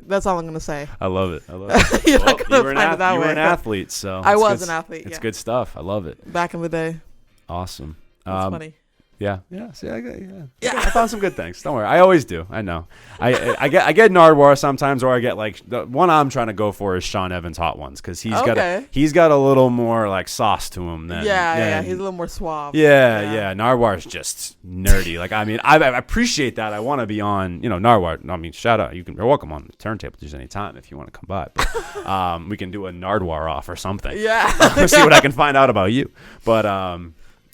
C: That's all I'm going to say.
B: I love it.
C: You're not going to find it that way.
B: You were an athlete, so.
C: I was an athlete,
B: It's good stuff. I love it.
C: Back in the day.
B: Awesome.
C: That's funny.
B: Yeah. See, I found some good things. Don't worry. I always do. I know. I get Nardwuar sometimes, or I get like the one I'm trying to go for is Sean Evans Hot Ones, because he's got a little more like sauce to him than
C: he's a little more suave.
B: Yeah. Nardwuar is just nerdy. Like I mean, I appreciate that. I want to be on Nardwuar. I mean, shout out. You're welcome on the Turntable just any time if you want to come by. But, we can do a Nardwuar off or something.
C: Yeah.
B: See what I can find out about you. But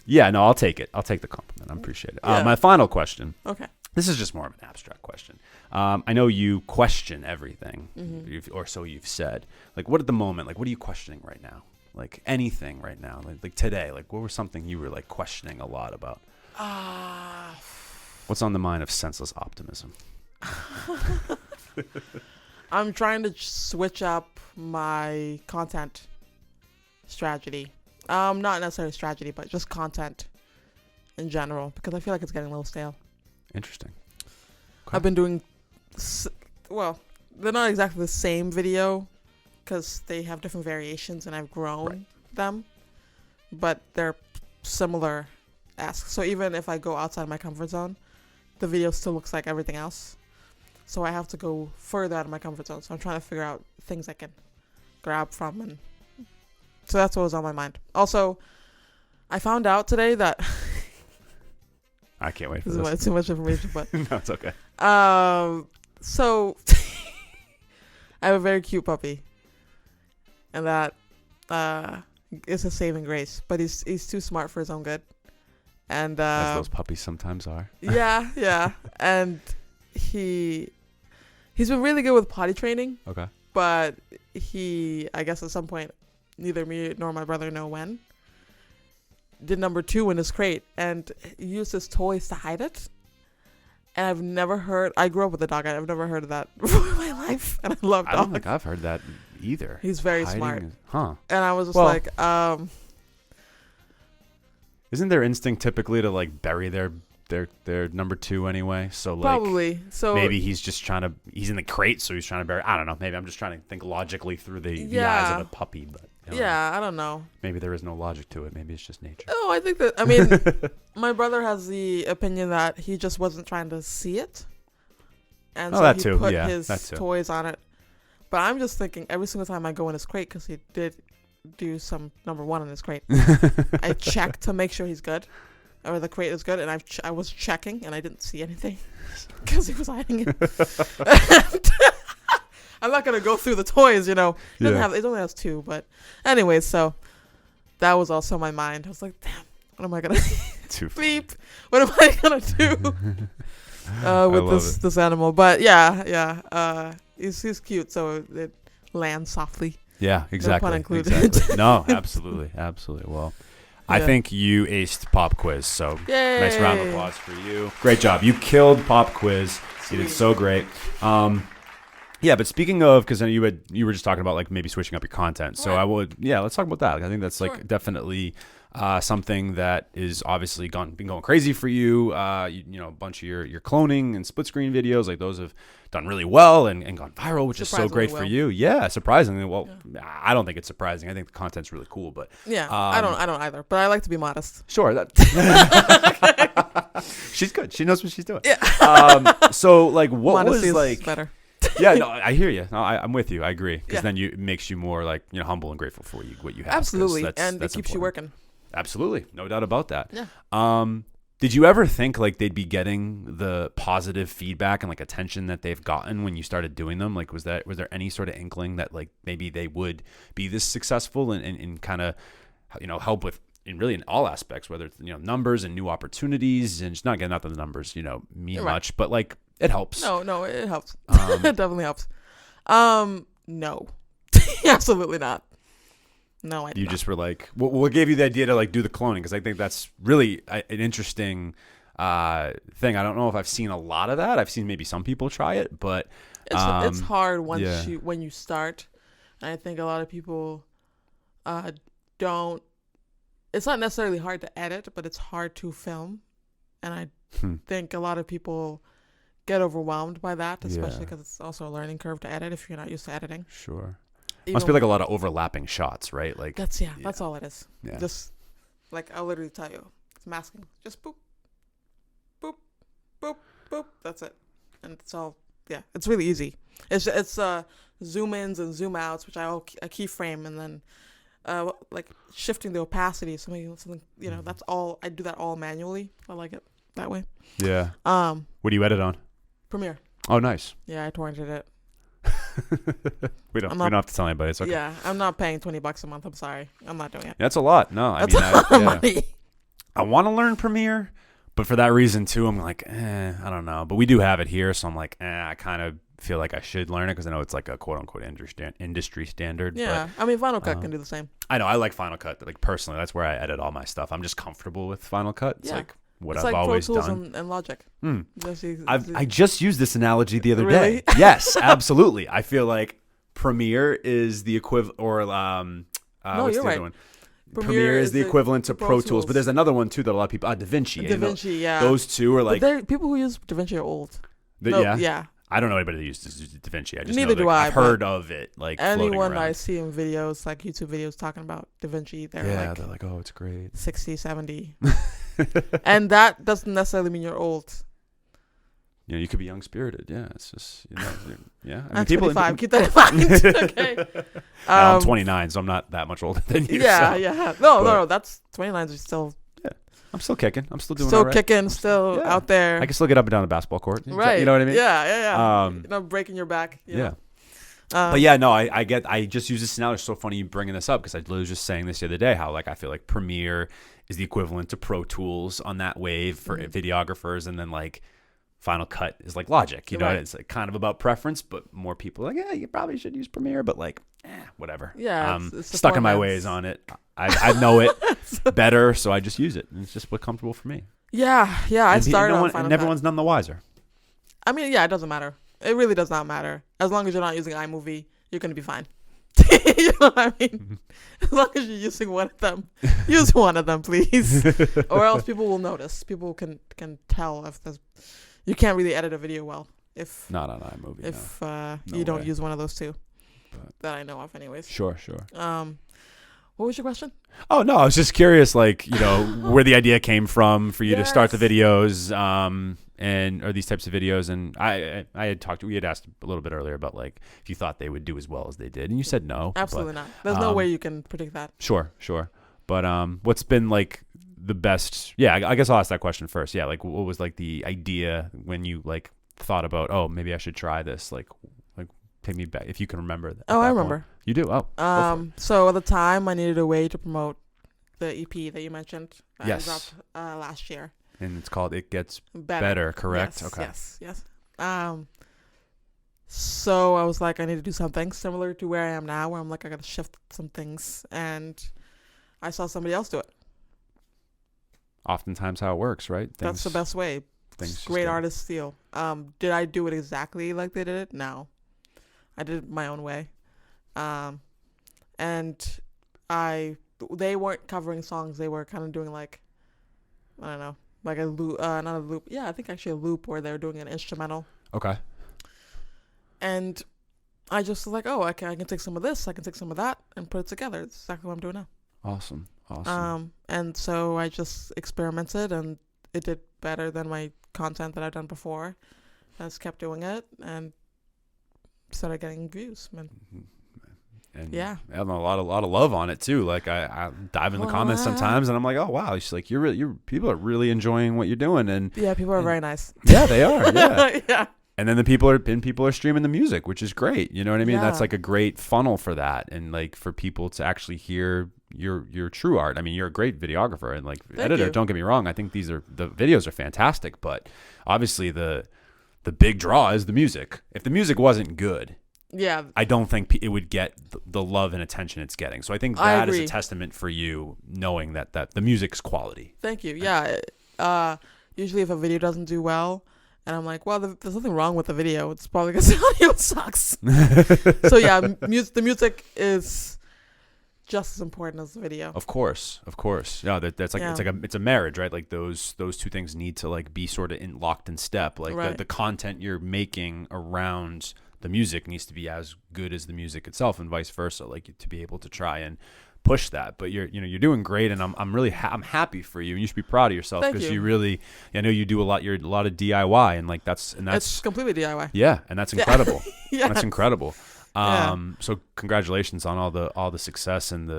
B: yeah, no, I'll take it. I'll take the compliment. I appreciate it. My final question.
C: Okay.
B: This is just more of an abstract question. I know you question everything, or so you've said. Like, what at the moment? Like, what are you questioning right now? Like anything right now? Like today? Like, what was something you were like questioning a lot about? What's on the mind of Senseless Optimism?
C: I'm trying to switch up my content strategy. Not necessarily strategy, but just content in general, because I feel like it's getting a little stale.
B: Interesting.
C: Okay. I've been doing, they're not exactly the same video, because they have different variations, and I've grown them, but they're similar asks. So even if I go outside my comfort zone, the video still looks like everything else. So I have to go further out of my comfort zone. So I'm trying to figure out things I can grab from, and so that's what was on my mind. Also, I found out today that
B: I can't wait for
C: this.
B: This
C: is too much information, but
B: no, it's okay.
C: So I have a very cute puppy, and that is a saving grace. But he's too smart for his own good, and
B: as those puppies sometimes are.
C: Yeah, and he's been really good with potty training.
B: Okay,
C: but I guess at some point, neither me nor my brother know when, did number 2 in his crate and used his toys to hide it. And I grew up with a dog. I've never heard of that before in my life. And I love dogs.
B: I don't think I've heard that either.
C: He's very smart.
B: Huh.
C: And I was just
B: isn't their instinct typically to like bury their number 2 anyway? So like
C: probably. So
B: maybe he's in the crate, so he's trying to bury. I don't know. Maybe I'm just trying to think logically through the eyes of a puppy, but
C: I don't know.
B: Maybe there is no logic to it. Maybe it's just nature.
C: Oh, I think that. I mean, my brother has the opinion that he just wasn't trying to see it, and so he put his toys on it. But I'm just thinking every single time I go in his crate, because he did do some number 1 in his crate, I check to make sure he's good, or the crate is good, and I was checking and I didn't see anything because he was hiding it. I'm not gonna go through the toys, He doesn't have. It only has 2, but anyways, so that was also my mind. I was like, damn, what am I gonna beep? What am I gonna do with this animal? But yeah, he's cute, so it lands softly.
B: Yeah, exactly.
C: No pun included.
B: Exactly. No, absolutely. Well, I think you aced pop quiz, so
C: yay.
B: Nice round of applause for you. Great job. You killed pop quiz. You did so great. Yeah, but speaking of, because you were just talking about like maybe switching up your content. So let's talk about that. I think that's like definitely something that is obviously been going crazy for you. A bunch of your cloning and split screen videos, like those have done really well and gone viral, which is so great for you. Yeah, surprisingly. Well, I don't think it's surprising. I think the content's really cool, but
C: I don't either. But I like to be modest.
B: Sure, she's good. She knows what she's doing. Yeah. So like, what
C: Modesty
B: was like?
C: Is better.
B: Yeah, no, I hear you. No, I'm with you. I agree, because then it makes you more like humble and grateful for what you have.
C: Absolutely,
B: and
C: it keeps you working.
B: Absolutely, no doubt about that.
C: Yeah.
B: Did you ever think like they'd be getting the positive feedback and like attention that they've gotten when you started doing them? Like, was there any sort of inkling that like maybe they would be this successful and kind of, help with in all aspects, whether it's, numbers and new opportunities, and just not that the numbers, mean
C: Right.
B: much, but like it helps.
C: No, it helps. It definitely helps. No, absolutely not. No, I did
B: You
C: not.
B: just were like, what gave you the idea to like do the cloning? Because I think that's really an interesting thing. I don't know if I've seen a lot of that. I've seen maybe some people try it, but
C: It's hard
B: yeah.
C: when you start, and I think a lot of people don't. It's not necessarily hard to edit, but it's hard to film, and I think a lot of people get overwhelmed by that, especially
B: Yeah.
C: because it's also a learning curve to edit if you're not used to editing.
B: Sure.
C: Even
B: Must be like a lot of overlapping shots, right? Like
C: that's all it is.
B: Yeah.
C: Just like I'll literally tell you, it's masking. Just boop, boop, boop, boop. That's it, and it's all. Yeah, it's really easy. It's zoom ins and zoom outs, which I keyframe, and then like shifting the opacity. Something that's all. I do that all manually. I like it that way.
B: Yeah.
C: Um,
B: What do you edit on?
C: Premiere.
B: Oh, nice.
C: Yeah, I torrented it.
B: we don't have to tell anybody. It's okay.
C: Yeah, I'm not paying $20 a month. I'm sorry, I'm not doing it.
B: That's a lot. No, I
C: That's
B: mean,
C: a lot of money.
B: I want to learn Premiere, but for that reason too, I'm like, I don't know. But we do have it here, so I'm like, I kind of feel like I should learn it because I know it's like a quote unquote industry standard.
C: Yeah, I mean, Final Cut can do the same.
B: But I know I like Final Cut. Like personally, that's where I edit all my stuff. I'm just comfortable with Final Cut. It's
C: Yeah.
B: like what
C: It's
B: I've
C: like
B: always
C: Pro Tools
B: done.
C: and Logic.
B: I just used this analogy the other
C: Really?
B: day. Yes, absolutely. I feel like Premiere is the equivalent, or what's
C: you're
B: the
C: right.
B: other one? Premiere is the equivalent to Pro Tools, but there's another one too that a lot of people. DaVinci.
C: DaVinci, yeah.
B: Those two are like.
C: But people who use DaVinci are old.
B: Yeah. I don't know anybody that uses DaVinci. I just
C: Neither
B: know
C: do I,
B: I've
C: but
B: heard of it. Like floating
C: Anyone
B: around.
C: I see in videos, like YouTube videos, talking about DaVinci, they're
B: they're like, oh, it's great.
C: 60, 70. And that doesn't necessarily mean you're old.
B: You could be young spirited. Yeah, it's just yeah. I mean,
C: I'm
B: people.
C: 25. Keep that in mind. Okay.
B: I'm 29, so I'm not that much older than you.
C: Yeah,
B: so.
C: yeah. No. That's 29 is still
B: I'm still kicking. I'm still doing all right.
C: kicking, still
B: Yeah.
C: out there.
B: I can still get up and down the basketball court.
C: Right.
B: You know what I mean?
C: Yeah. Breaking your back.
B: Yeah.
C: Know.
B: But yeah, no, I just use this now. It's so funny you bringing this up because I was just saying this the other day how like I feel like Premiere is the equivalent to Pro Tools on that wave for videographers, and then like Final Cut is like Logic. You know,
C: Right.
B: it's like kind of about preference, but more people are like, yeah, you probably should use Premiere, but like, whatever.
C: Yeah,
B: I'm
C: it's the
B: stuck in my
C: formats.
B: ways on it. I know it better, so I just use it. And it's just what's comfortable for me.
C: Yeah. I
B: And
C: started on Final
B: and
C: Cut.
B: everyone's none the wiser.
C: I mean, yeah, it doesn't matter. It really does not matter. As long as you're not using iMovie, you're going to be fine. You know what I mean? As long as you're using one of them, use one of them, please. Or else people will notice. People can tell if there's... You can't really edit a video well if
B: Not on iMovie.
C: if
B: No
C: you don't
B: way.
C: use one of those two
B: But-
C: that I know of anyways.
B: Sure.
C: What was your question?
B: Oh no, I was just curious, like where the idea came from for you to start the videos, or these types of videos. And we had asked a little bit earlier about like if you thought they would do as well as they did, and you said no.
C: Absolutely
B: but,
C: not. There's no way you can predict that.
B: Sure. But what's been like the best? Yeah, I guess I'll ask that question first. Yeah, like what was like the idea when you like thought about, oh, maybe I should try this? Like take me back if you can remember.
C: Oh, I remember.
B: Point. You do. Oh. Go for it.
C: So at the time, I needed a way to promote the EP that you mentioned. That
B: Yes.
C: dropped last year.
B: And it's called It Gets Better, correct?
C: Yes,
B: Okay.
C: Yes. So I was like, I need to do something similar to where I am now, where I'm like, I got to shift some things, and I saw somebody else do it.
B: Oftentimes how it works, right?
C: That's the best way.
B: Things just
C: Great
B: get-
C: artists steal. Did I do it exactly like they did it? No. I did it my own way. And they weren't covering songs. They were kind of doing like, I don't know, like a loop, not a loop. Yeah, I think actually a loop where they were doing an instrumental.
B: Okay.
C: And I just was like, oh, I can take some of this, I can take some of that, and put it together. It's exactly what I'm doing now.
B: Awesome.
C: And so I just experimented, and it did better than my content that I've done before. I just kept doing it and started getting views, man.
B: And
C: Yeah.
B: I have a lot of love on it too. Like I dive in the comments sometimes, and I'm like, oh wow, she's like, people are really enjoying what you're doing, and
C: Yeah, people are very nice.
B: yeah, they are. Yeah.
C: Yeah.
B: And then people are streaming the music, which is great. You know what I mean?
C: Yeah.
B: That's like a great funnel for that, and like for people to actually hear your true art. I mean, you're a great videographer and like editor.
C: you.
B: Don't get me wrong. I think the videos are fantastic, but obviously the big draw is the music. If the music wasn't good,
C: Yeah.
B: I don't think it would get the love and attention it's getting. So I think
C: I
B: that is a
C: agree.
B: testament for you, knowing that the music's quality.
C: Thank you. Yeah. Usually if a video doesn't do well, and I'm like, well, there's nothing wrong with the video. It's probably because the audio sucks. So yeah, the music is just as important as the video.
B: Of course. Yeah, that's like it's a marriage, right? Like those two things need to like be sort of locked in step. Like
C: Right.
B: the content you're making around the music needs to be as good as the music itself, and vice versa. Like to be able to try and push that. But you're doing great, and I'm really I'm happy for you, and you should be proud of yourself,
C: Thank
B: because
C: you.
B: you really, I know you do a lot of DIY, and like that's
C: It's completely DIY.
B: yeah, and that's incredible.
C: Yeah.
B: That's incredible.
C: Yeah.
B: So congratulations on all the success and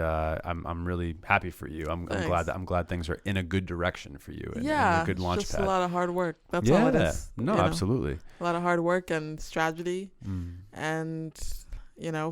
B: I'm really happy for you. I'm glad things are in a good direction for you, and
C: Yeah.
B: a good launch
C: just
B: pad.
C: a lot of hard work. That's all it is.
B: No,
C: you know?
B: absolutely.
C: A lot of hard work and strategy
B: Mm.
C: and,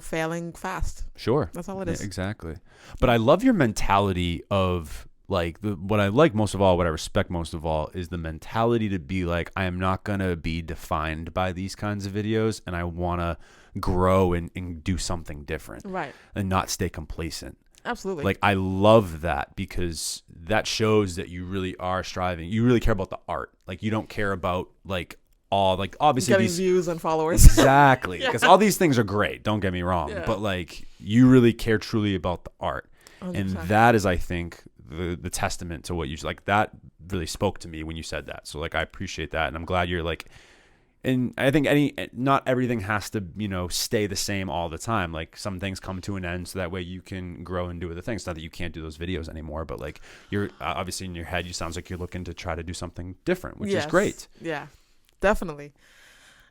C: failing fast.
B: Sure.
C: That's all it
B: Yeah,
C: is.
B: exactly. But I love your mentality of like what I like most of all, what I respect most of all, is the mentality to be like, I am not going to be defined by these kinds of videos, and I want to grow and do something different,
C: Right.
B: and not stay complacent.
C: Absolutely.
B: Like I love that, because that shows that you really are striving. You really care about the art. Like you don't care about like all, like obviously
C: getting
B: these
C: views and followers.
B: exactly, because all these things are great. Don't get me wrong,
C: Yeah.
B: but like you really care truly about the art, and
C: 100%.
B: that is, I think, the testament to what you like. That really spoke to me when you said that. So like I appreciate that, and I'm glad you're like. And I think not everything has to, stay the same all the time. Like some things come to an end, so that way you can grow and do other things. Not that you can't do those videos anymore, but like you're obviously in your head, you sounds like you're looking to try to do something different, which is great.
C: Yeah, definitely.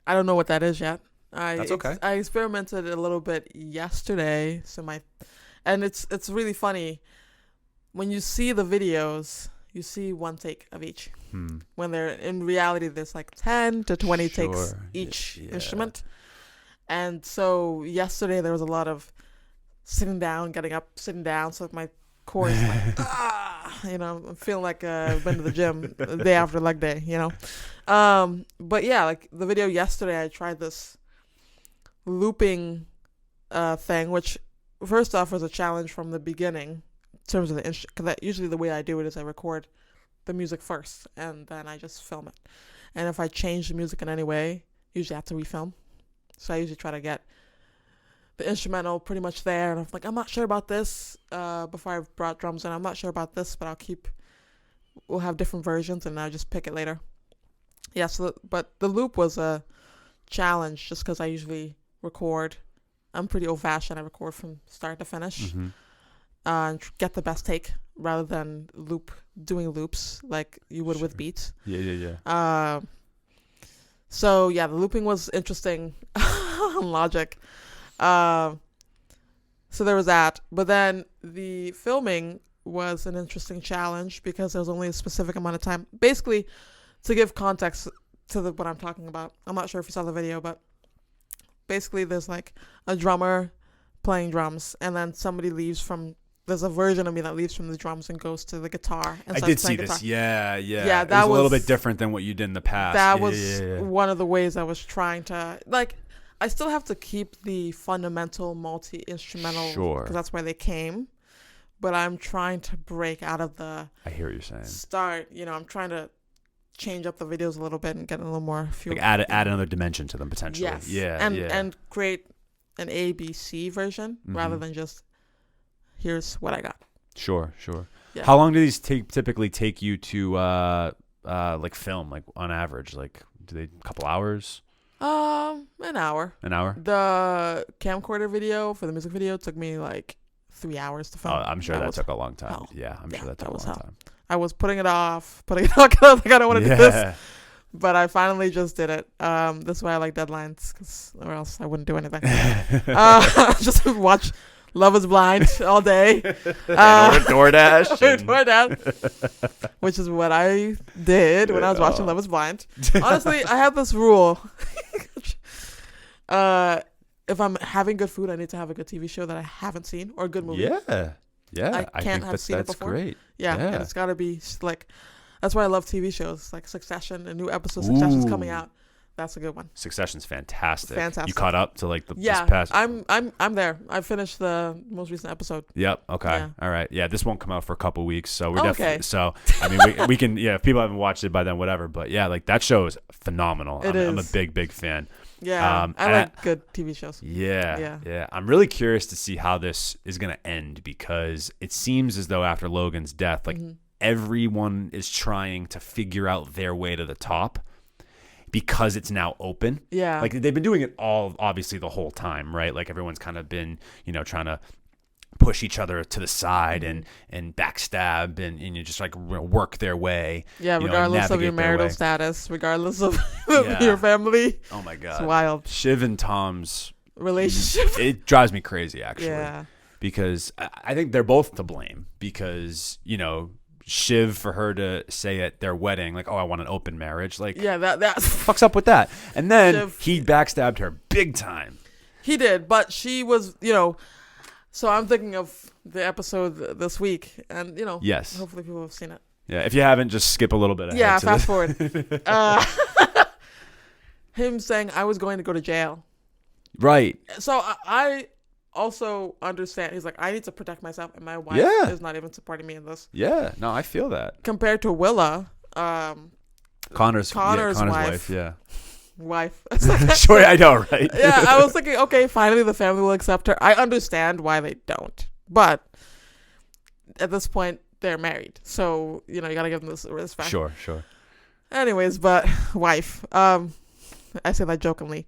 C: I don't know what that is yet.
B: That's okay.
C: I experimented a little bit yesterday, and it's really funny when you see the videos. You see one take of each. When they're in reality, there's like 10 to 20 takes
B: Sure.
C: each
B: Yeah.
C: instrument. And so yesterday there was a lot of sitting down, getting up, sitting down. So my core is like, I'm feeling like I've been to the gym the day after leg day, But yeah, like the video yesterday, I tried this looping thing, which first off was a challenge from the beginning in terms of the instrument. Because usually the way I do it is I record the music first, and then I just film it. And if I change the music in any way, usually I have to refilm. So I usually try to get the instrumental pretty much there, and I'm like, I'm not sure about this. Before I brought drums in, I'm not sure about this, but we'll have different versions, and I'll just pick it later. Yeah. But the loop was a challenge, just because I usually record. I'm pretty old-fashioned. I record from start to finish.
B: Mm-hmm.
C: And get the best take rather than doing loops like you would with beats.
B: Yeah.
C: So yeah, the looping was interesting on Logic. So there was that. But then the filming was an interesting challenge because there was only a specific amount of time. Basically, to give context to what I'm talking about, I'm not sure if you saw the video, but basically there's like a drummer playing drums, and then there's a version of me that leaves from the drums and goes to the guitar. And
B: I
C: starts
B: did see
C: playing
B: this.
C: guitar.
B: Yeah.
C: Yeah,
B: It
C: that
B: was a little
C: was-
B: bit different than what you did in the past.
C: That
B: Yeah,
C: was
B: yeah.
C: one of the ways I was trying to, like, I still have to keep the fundamental multi-instrumental,
B: Sure.
C: because that's where they came. But I'm trying to break out of the
B: I hear what you're saying.
C: start. I'm trying to change up the videos a little bit and get a little more
B: Like add another dimension to them potentially.
C: Yes.
B: Yeah.
C: And create an ABC version rather
B: Mhm.
C: than just here's what I got.
B: Sure.
C: Yeah.
B: How long do these typically take you to like film, like on average? Like do they a couple hours?
C: An hour.
B: An hour?
C: The camcorder video for the music video took me like 3 hours to film.
B: Oh, I'm sure that
C: was
B: took a long time.
C: hell.
B: Yeah, I'm
C: Yeah,
B: sure that
C: that
B: took a
C: was
B: long
C: hell.
B: time.
C: I was putting it off. I was like, I don't want to do this. but I finally just did it. That's why I like deadlines, or else I wouldn't do anything. Just watch Love Is Blind all day.
B: DoorDash.
C: DoorDash, which is what I did when I was watching Love Is Blind. Honestly, I have this rule. If I'm having good food, I need to have a good TV show that I haven't seen or a good movie.
B: Yeah.
C: I can't have seen it before.
B: Great.
C: Yeah, and it's got to be slick. That's why I love TV shows like Succession. A new episode of Succession's coming out. That's a good one.
B: Succession's fantastic.
C: Fantastic.
B: You caught up to like the
C: Yeah,
B: this past.
C: I'm there. I finished the most recent episode.
B: Yep. Okay.
C: Yeah.
B: All right. Yeah. This won't come out for a couple weeks, so we're
C: Okay.
B: definitely. So I mean, we can. Yeah. If people haven't watched it by then, whatever. But yeah, like that show is phenomenal. I'm a big fan.
C: Yeah, I like good TV shows.
B: Yeah. I'm really curious to see how this is gonna end, because it seems as though after Logan's death, like everyone is trying to figure out their way to the top, because it's now open.
C: Yeah.
B: Like they've been doing it all, obviously, the whole time, right? Like everyone's kind of been, trying to push each other to the side and backstab and you just like work their way.
C: Yeah, regardless of your
B: navigate their
C: marital
B: way.
C: status, regardless of
B: Yeah.
C: your family.
B: Oh my God.
C: It's wild.
B: Shiv and Tom's
C: Relationship.
B: it drives me crazy, actually.
C: Yeah.
B: Because I think they're both to blame, because, Shiv, for her to say at their wedding, like, oh, I want an open marriage. Like,
C: Yeah, that
B: fucks up with that. And then
C: Shiv-
B: he backstabbed her big time.
C: he did, but she was, so I'm thinking of the episode this week, and
B: Yes.
C: hopefully people have seen it.
B: Yeah. If you haven't, just skip a little bit ahead.
C: Yeah,
B: to
C: fast
B: this.
C: forward. Him saying I was going to go to jail.
B: Right.
C: So I also understand. He's like, I need to protect myself, and my wife
B: Yeah.
C: is not even supporting me in this.
B: Yeah. No, I feel that.
C: Compared to Willa,
B: Connor's
C: wife.
B: Yeah.
C: wife.
B: Sure, I know, right?
C: Yeah, I was thinking, okay, finally the family will accept her. I understand why they don't, but at this point they're married, so you gotta give them this respect.
B: Sure.
C: Anyways, but wife. I say that jokingly.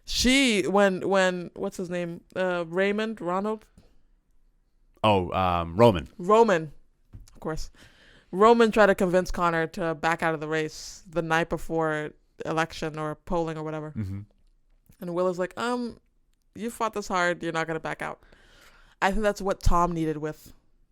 C: She when what's his name? Ronald.
B: Oh, Roman.
C: Of course. Roman tried to convince Connor to back out of the race the night before election or polling or whatever.
B: Mm-hmm.
C: And Will is like, you fought this hard, you're not gonna back out. I think that's what Tom needed with,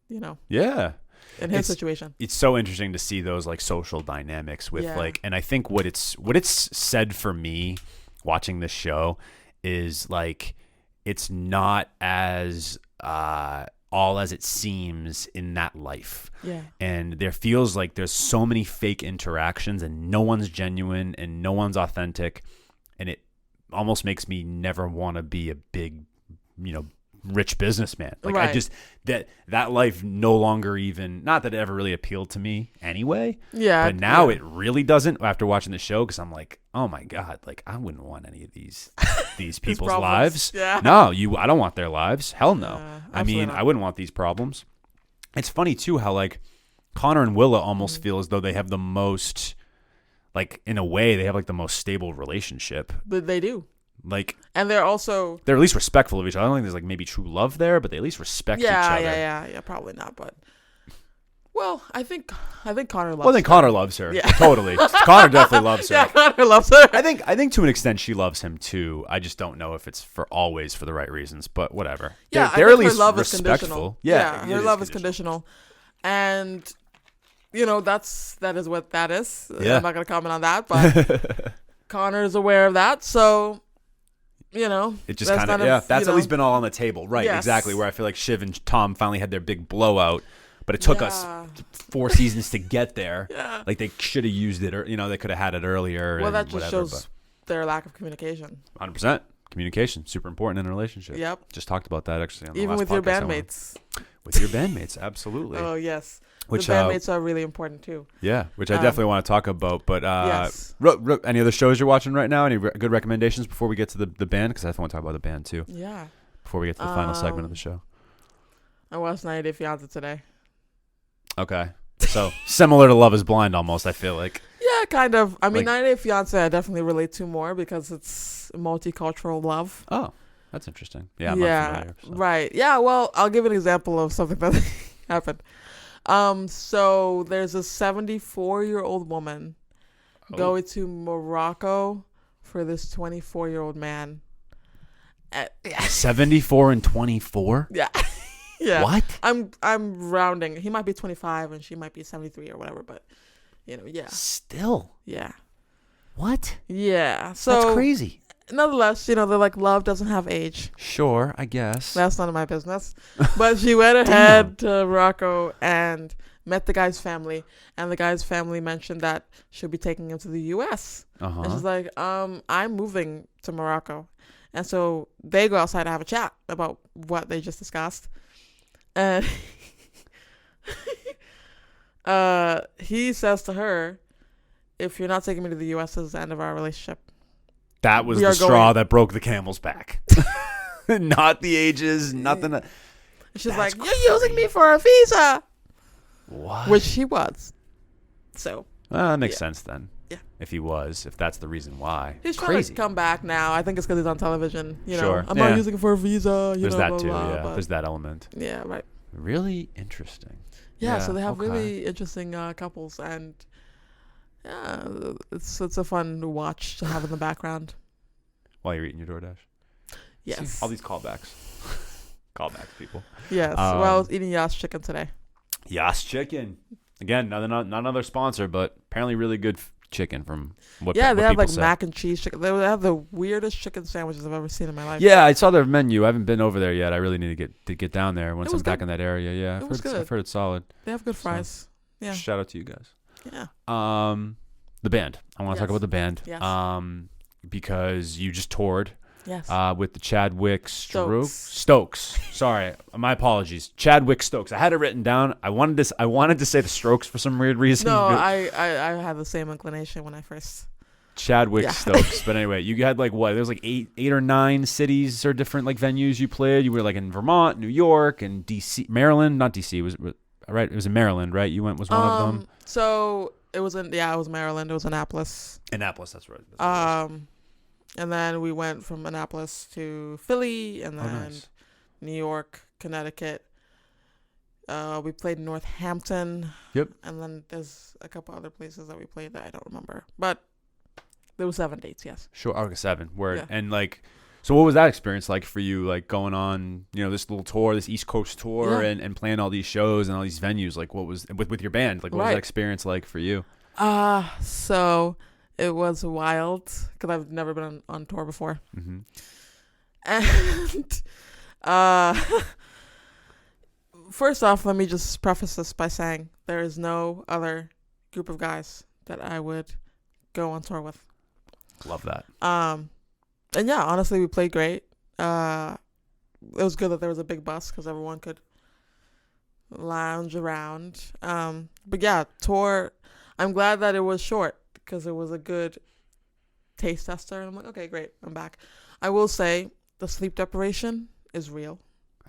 B: Yeah.
C: in his situation.
B: It's so interesting to see those like social dynamics with
C: Yeah.
B: and I think what it's said for me watching this show is like it's not as all as it seems in that life.
C: Yeah.
B: And there feels like there's so many fake interactions and no one's genuine and no one's authentic, and it almost makes me never want to be a big, rich businessman. Like
C: Right.
B: I just that life no longer even, not that it ever really appealed to me anyway.
C: Yeah.
B: But now
C: yeah.
B: it really doesn't after watching the show, because I'm like, oh my God, like I wouldn't want any of these people's
C: problems.
B: lives.
C: Yeah.
B: No, I don't want their lives. Hell no. I mean,
C: absolutely not.
B: I wouldn't want these problems. It's funny too how like Connor and Willa almost feel as though they have the most, like in a way, they have like the most stable relationship.
C: But they do.
B: Like,
C: And they're also
B: they're at least respectful of each other. I don't think there's like maybe true love there, but they at least respect each other.
C: Yeah, probably not, but well, I think Connor loves
B: Well, then
C: her.
B: Connor loves her.
C: Yeah.
B: Totally. Connor definitely loves her.
C: Yeah, Connor loves her.
B: I think to an extent she loves him too. I just don't know if it's for always for the right reasons, but whatever.
C: Yeah,
B: they're
C: I
B: at
C: think
B: least
C: her love is
B: respectful.
C: conditional.
B: Yeah,
C: her love is conditional. And that is what that is.
B: Yeah.
C: I'm not gonna comment on that, but Connor is aware of that, so
B: It just
C: that's
B: kind of that's at least been all on the table, right?
C: Yes.
B: Exactly. Where I feel like Shiv and Tom finally had their big blowout, but it took us
C: Yeah.
B: 4 seasons to get there.
C: Yeah.
B: Like they should have used it, or they could have had it earlier.
C: Well,
B: and
C: that just
B: whatever,
C: shows their lack of communication.
B: 100% communication, super important in a relationship.
C: Yep.
B: Just talked about that actually on the
C: Even
B: last
C: with your
B: podcast I went.
C: bandmates.
B: With your bandmates, absolutely.
C: Oh yes.
B: Which,
C: the bandmates are really important too.
B: Yeah, which I definitely want to talk about. But
C: Yes.
B: any other shows you're watching right now? Any good recommendations before we get to the band? Because I definitely want to talk about the band too
C: Yeah.
B: before we get to the final segment of the show.
C: I watched 90 Day Fiancé today.
B: Okay. So similar to Love Is Blind almost, I feel like.
C: Yeah, kind of. I mean,
B: Like-
C: 90 Day Fiancé I definitely relate to more because it's multicultural love.
B: Oh, that's interesting. Yeah, I'm not familiar. So.
C: Right. Yeah, well, I'll give an example of something that happened. So there's a 74-year-old woman going to Morocco for this 24-year-old man.
B: 74 and 24.
C: Yeah. Yeah.
B: What?
C: I'm rounding. He might be 25 and she might be 73 or whatever, but yeah.
B: Still.
C: Yeah.
B: What?
C: Yeah. So
B: That's crazy.
C: Nonetheless, they're like, love doesn't have age.
B: Sure, I guess.
C: That's none of my business. But she went ahead to Morocco and met the guy's family, and the guy's family mentioned that she'll be taking him to the U.S. And she's like, I'm moving to Morocco. And so they go outside to have a chat about what they just discussed. And he says to her, if you're not taking me to the U.S., this is the end of our relationship.
B: That was the straw that broke the camel's back. Not the ages, nothing.
C: She's like, you're using me for a visa.
B: What?
C: Which he was. So.
B: That makes sense then.
C: Yeah.
B: If that's the reason why.
C: He's trying to come back now. I think it's because he's on television.
B: Sure.
C: I'm not using it for a visa.
B: There's that too,
C: blah,
B: yeah.
C: but
B: There's that element.
C: Yeah, right.
B: Really interesting.
C: Yeah, so they have really interesting couples, and yeah, it's a fun watch to have in the background.
B: While you're eating your DoorDash?
C: Yes.
B: See, all these callbacks. Callbacks, people.
C: Yes. Well, I was eating Yas chicken today.
B: Yas chicken. Again, not another sponsor, but apparently really good chicken from what
C: they have like
B: say.
C: mac and cheese chicken. They have the weirdest chicken sandwiches I've ever seen in my life.
B: Yeah, I saw their menu. I haven't been over there yet. I really need to get down there once I'm
C: good.
B: back in that area. Yeah, I've heard it's solid.
C: They have good fries. So, yeah.
B: Shout out to you guys.
C: Yeah.
B: The band. I want to talk about the band.
C: Yes.
B: Because you just toured.
C: Yes.
B: With the Chadwick Stokes. Sorry, my apologies. Chadwick Stokes. I had it written down. I wanted to say the Strokes for some weird reason.
C: No, I had the same inclination when I first.
B: Chadwick Stokes. But anyway, you had like what? There was like eight or nine cities or different like venues you played. You were like in Vermont, New York, and DC, Maryland. Not DC. It was right. It was in Maryland, right? You was one of them.
C: So it was it was Maryland. It was Annapolis.
B: Annapolis. That's right.
C: And then we went from Annapolis to Philly, and then New York, Connecticut. We played in Northampton.
B: Yep.
C: And then there's a couple other places that we played that I don't remember. But there were 7 dates, yes.
B: Sure. Okay, 7. Word.
C: Yeah.
B: And like, so what was that experience like for you, like going on, this little tour, this East Coast tour, and playing all these shows and all these venues? Like, what was, with your band, like, what was that experience like for you?
C: So it was wild because I've never been on tour before.
B: Mm-hmm.
C: And first off, let me just preface this by saying there is no other group of guys that I would go on tour with.
B: Love that.
C: And yeah, honestly, we played great. It was good that there was a big bus because everyone could lounge around. But yeah, tour. I'm glad that it was short because it was a good taste tester. And I'm like, okay, great, I'm back. I will say the sleep deprivation is real.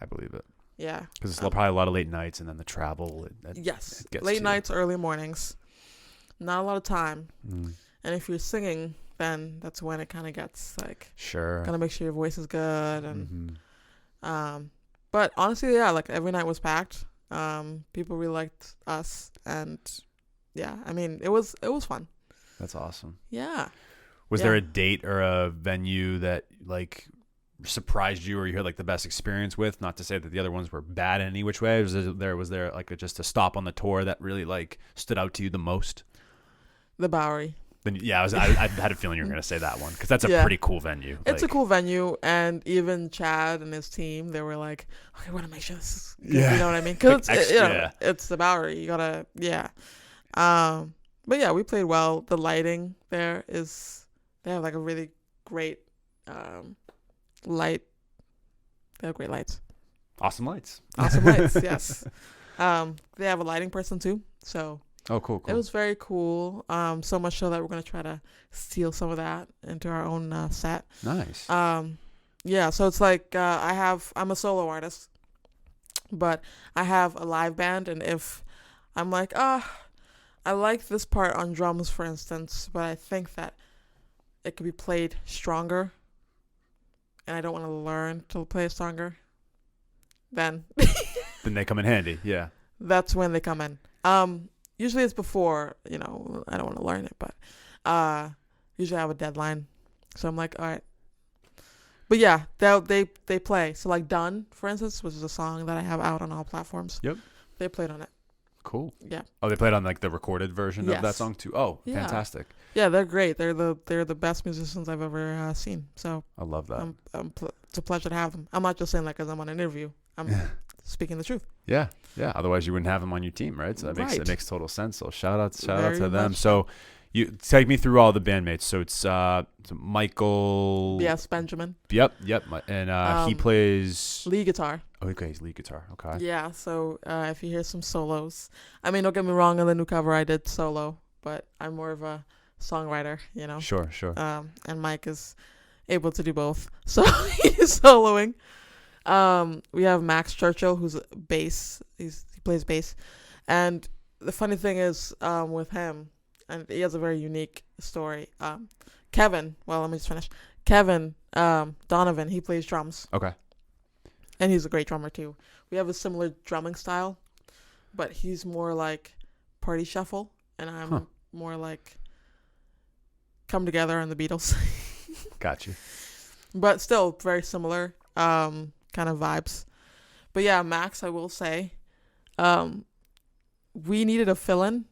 B: I believe it.
C: Yeah.
B: Because it's probably a lot of late nights and then the travel.
C: Yes.
B: It
C: Late nights, early mornings. Not a lot of time.
B: Mm.
C: And if you're singing, then that's when it kind of gets like,
B: sure.
C: Gotta make sure your voice is good. And but honestly, yeah, like every night was packed. People really liked us, and yeah, I mean, it was fun.
B: That's awesome.
C: Yeah.
B: Was there a date or a venue that like surprised you or you had like the best experience with? Not to say that the other ones were bad in any which way. Was there like just a stop on the tour that really like stood out to you the most?
C: The Bowery.
B: Then I had a feeling you were gonna say that one because that's a pretty cool venue.
C: It's a cool venue, and even Chad and his team, they were like, "Okay, we want to make sure this is good." You know what I mean? Because it's the Bowery. You gotta, But yeah, we played well. The lighting there they have like a really great light. They have great lights.
B: Awesome lights.
C: Awesome lights. Yes. They have a lighting person too, so.
B: Oh, cool.
C: It was very cool. So much so that we're gonna try to steal some of that into our own set.
B: Nice.
C: Yeah. So it's like I'm a solo artist, but I have a live band, and if I'm like, I like this part on drums, for instance, but I think that it could be played stronger, and I don't want to learn to play it stronger. Then
B: they come in handy. Yeah.
C: that's when they come in. Usually it's before, I don't want to learn it, but usually I have a deadline. So I'm like, all right. But yeah, they play. So like Done, for instance, which is a song that I have out on all platforms.
B: Yep.
C: They played on it.
B: Cool.
C: Yeah.
B: Oh, they played on like the recorded version of that
C: Yes.
B: song too. Oh,
C: Yeah.
B: fantastic.
C: Yeah, they're great. They're the best musicians I've ever seen. So
B: I love that.
C: it's a pleasure to have them. I'm not just saying that because I'm on an interview. I'm speaking the truth.
B: Yeah. Otherwise, you wouldn't have them on your team, right? So that
C: Right.
B: makes total sense. So shout out
C: Very
B: to them.
C: much
B: So you take me through all the bandmates. So it's Michael.
C: Yes, Benjamin.
B: Yep. And he plays.
C: Lead guitar.
B: Oh, okay, he's lead guitar. Okay.
C: Yeah, so if you hear some solos, I mean, don't get me wrong, on the new cover I did solo, but I'm more of a songwriter,
B: Sure.
C: And Mike is able to do both, so he's soloing. We have Max Churchill, who's bass. He plays bass, and the funny thing is with him, and he has a very unique story. Kevin, well, let me just finish. Kevin Donovan, he plays drums.
B: Okay.
C: And he's a great drummer too. We have a similar drumming style, but he's more like party shuffle, and I'm more like come together on the Beatles.
B: Got you.
C: But still very similar kind of vibes. But yeah, Max, I will say, we needed a fill-in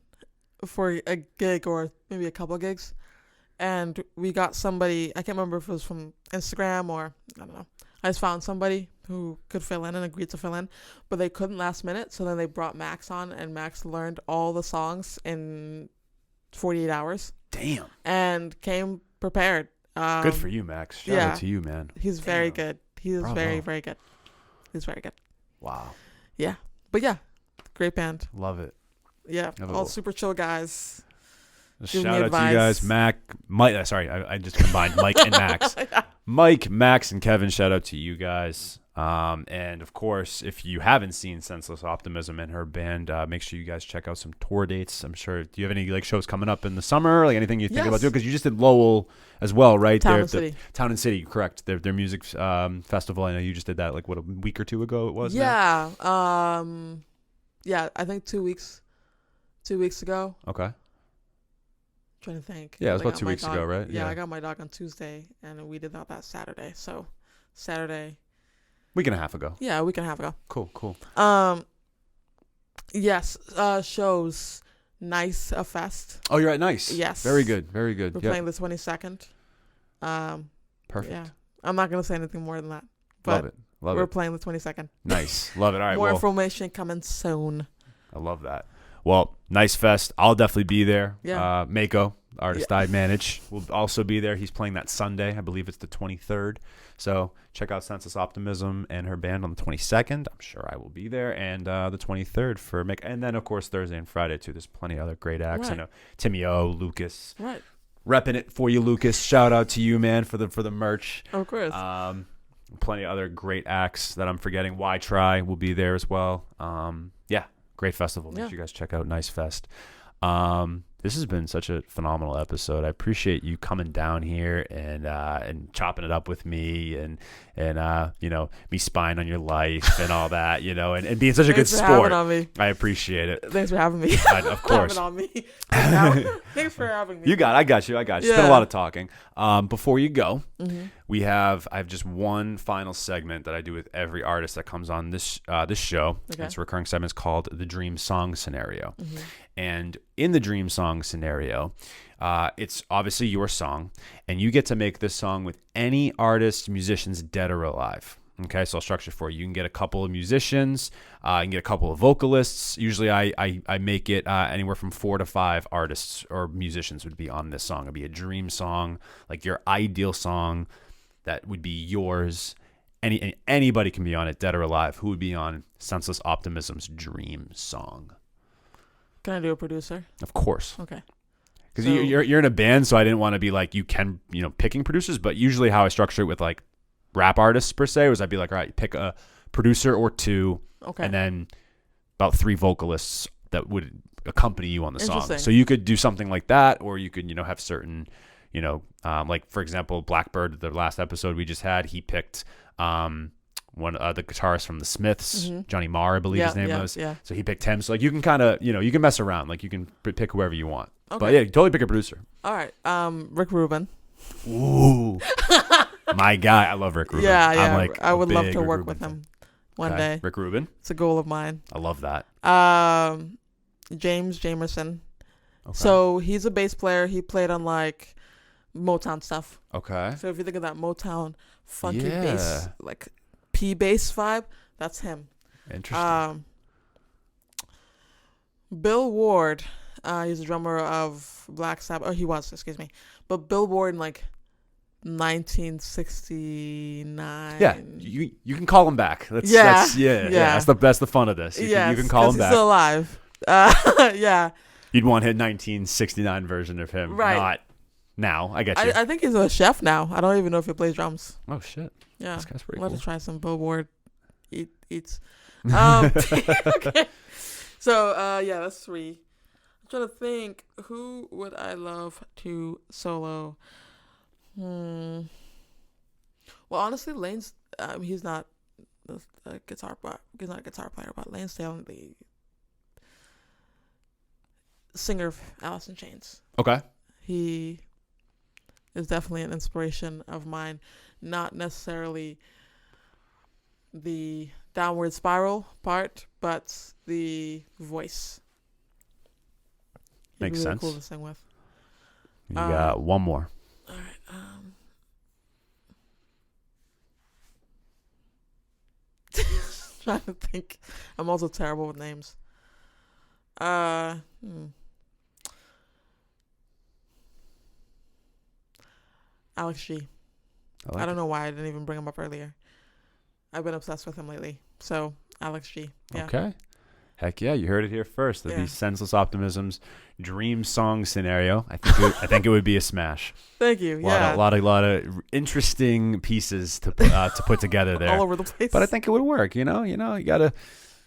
C: for a gig or maybe a couple of gigs, and we got somebody. I can't remember if it was from Instagram or I don't know. I just found somebody who could fill in and agreed to fill in, but they couldn't last minute. So then they brought Max on, and Max learned all the songs in 48 hours.
B: Damn.
C: And came prepared.
B: Good for you, Max. Shout out to you, man.
C: He's very good. He is
B: Bravo.
C: very, very good. He's very good.
B: Wow.
C: Yeah. But yeah, great band.
B: Love it.
C: Yeah.
B: Love it.
C: All super chill guys.
B: Shout
C: me
B: out to you
C: advice.
B: guys, Mike. Sorry, I just combined Mike and Max. Mike, Max, and Kevin. Shout out to you guys. And of course, if you haven't seen Senseless Optimism and her band, make sure you guys check out some tour dates. I'm sure. Do you have any like shows coming up in the summer? Like anything you think about doing? Because you just did Lowell as well, right?
C: Town and City.
B: Town and City, correct? Their music festival. I know you just did that like a week or two ago. It was.
C: Yeah. Yeah. I think 2 weeks. 2 weeks ago.
B: Okay.
C: Trying to think.
B: Yeah, it was
C: I
B: about
C: got
B: 2
C: my
B: weeks ago, right?
C: Yeah, I got my dog on Tuesday, and we did that Saturday. So Saturday.
B: Week and a half ago.
C: Yeah, a week and a half ago.
B: Cool.
C: Yes. Shows. Nice Fest.
B: Oh, you're at Nice.
C: Yes.
B: Very good.
C: We're playing the 22nd.
B: Perfect.
C: Yeah. I'm not gonna say anything more than that. But
B: Love
C: we're
B: it.
C: playing the 22nd.
B: Nice. Love it. All right.
C: More
B: Well,
C: information coming soon.
B: I love that. Well, Nice Fest. I'll definitely be there.
C: Yeah.
B: Mako, artist I manage, will also be there. He's playing that Sunday. I believe it's the 23rd. So check out Senseless Optimism and her band on the 22nd. I'm sure I will be there. And the 23rd for Mako. And then, of course, Thursday and Friday, too. There's plenty of other great acts.
C: Right.
B: I know Timmy O, Lucas.
C: Right.
B: Repping it for you, Lucas. Shout out to you, man, for the merch.
C: Of course.
B: Plenty of other great acts that I'm forgetting. Why Try will be there as well. Yeah, great festival. Make sure you guys check out Nice Fest. This has been such a phenomenal episode. I appreciate you coming down here and chopping it up with me and me spying on your life and all that, and being such a good
C: Thanks for having
B: sport.
C: on me.
B: I appreciate it.
C: Thanks for having me.
B: Of course.
C: Having on me. Thanks for having me.
B: I got you. It's been a lot of talking. Before you go, I have just one final segment that I do with every artist that comes on this show.
C: Okay.
B: It's a recurring segment. It's called the Dream Song Scenario. And in the Dream Song Scenario, it's obviously your song, and you get to make this song with any artist, musicians, dead or alive. Okay, so I'll structure for you. You can get a couple of musicians, you can get a couple of vocalists. Usually I make it anywhere from 4 to 5 artists or musicians would be on this song. It'd be a dream song, like your ideal song that would be yours. Anybody can be on it, dead or alive. Who would be on Senseless Optimism's Dream Song?
C: Can I do a producer?
B: Of course.
C: Okay.
B: Because
C: So-
B: you're in a band, so I didn't want to be like, you can, picking producers, but usually how I structure it with like rap artists per se was I'd be like, all right, pick a producer or 2,
C: Okay.
B: and then about 3 vocalists that would accompany you on the song.
C: Interesting.
B: So you could do something like that, or you could, have certain, like for example, Blackbird, the last episode we just had, he picked, the guitarist from the Smiths, Johnny Marr, I believe his name was.
C: Yeah.
B: So he picked him. So like you can kind of, you can mess around. Like you can pick whoever you want.
C: Okay.
B: But yeah, you totally pick a producer.
C: All right. Rick Rubin.
B: Ooh. My guy. I love Rick Rubin.
C: Yeah, yeah.
B: I'm like
C: I would love
B: big
C: to
B: Rick
C: work
B: Rubin
C: with
B: fan.
C: him one
B: Okay.
C: day.
B: Rick Rubin.
C: It's a goal of mine.
B: I love that.
C: James Jamerson.
B: Okay.
C: So he's a bass player. He played on like Motown stuff.
B: Okay.
C: So if you think of that Motown funky
B: Yeah.
C: bass, like P bass vibe, that's him.
B: Interesting.
C: Bill Ward, he's the drummer of Black Sabbath. Oh, he was, excuse me. But Bill Ward in like 1969.
B: Yeah, you can call him back. That's
C: Yeah.
B: That's the fun of this. You can call him
C: he's
B: back.
C: still alive. Yeah.
B: You'd want his 1969 version of him,
C: Right.
B: not now. I get you.
C: I think he's a chef now. I don't even know if he plays drums.
B: Oh shit.
C: Yeah.
B: This guy's pretty
C: I'll have
B: cool.
C: to try some Bill Ward eats. Okay. So, that's 3. I'm trying to think, who would I love to solo? Well, honestly, Lane's, he's not a guitar player, but Lane Staley, the singer of Alice in Chains.
B: Okay.
C: He is definitely an inspiration of mine. Not necessarily the downward spiral part, but the voice. He's
B: Makes
C: really
B: sense.
C: cool to sing with.
B: You got one more.
C: All right. Trying to think. I'm also terrible with names. Alex G. I don't know why I didn't even bring him up earlier. I've been obsessed with him lately. So, Alex G. Yeah.
B: Okay. Heck yeah, you heard it here first. That'd
C: Yeah.
B: be Senseless Optimism's dream song scenario. I think it would be a smash.
C: Thank you.
B: A lot of interesting pieces to put together there.
C: All over the place.
B: But I think it would work. You gotta,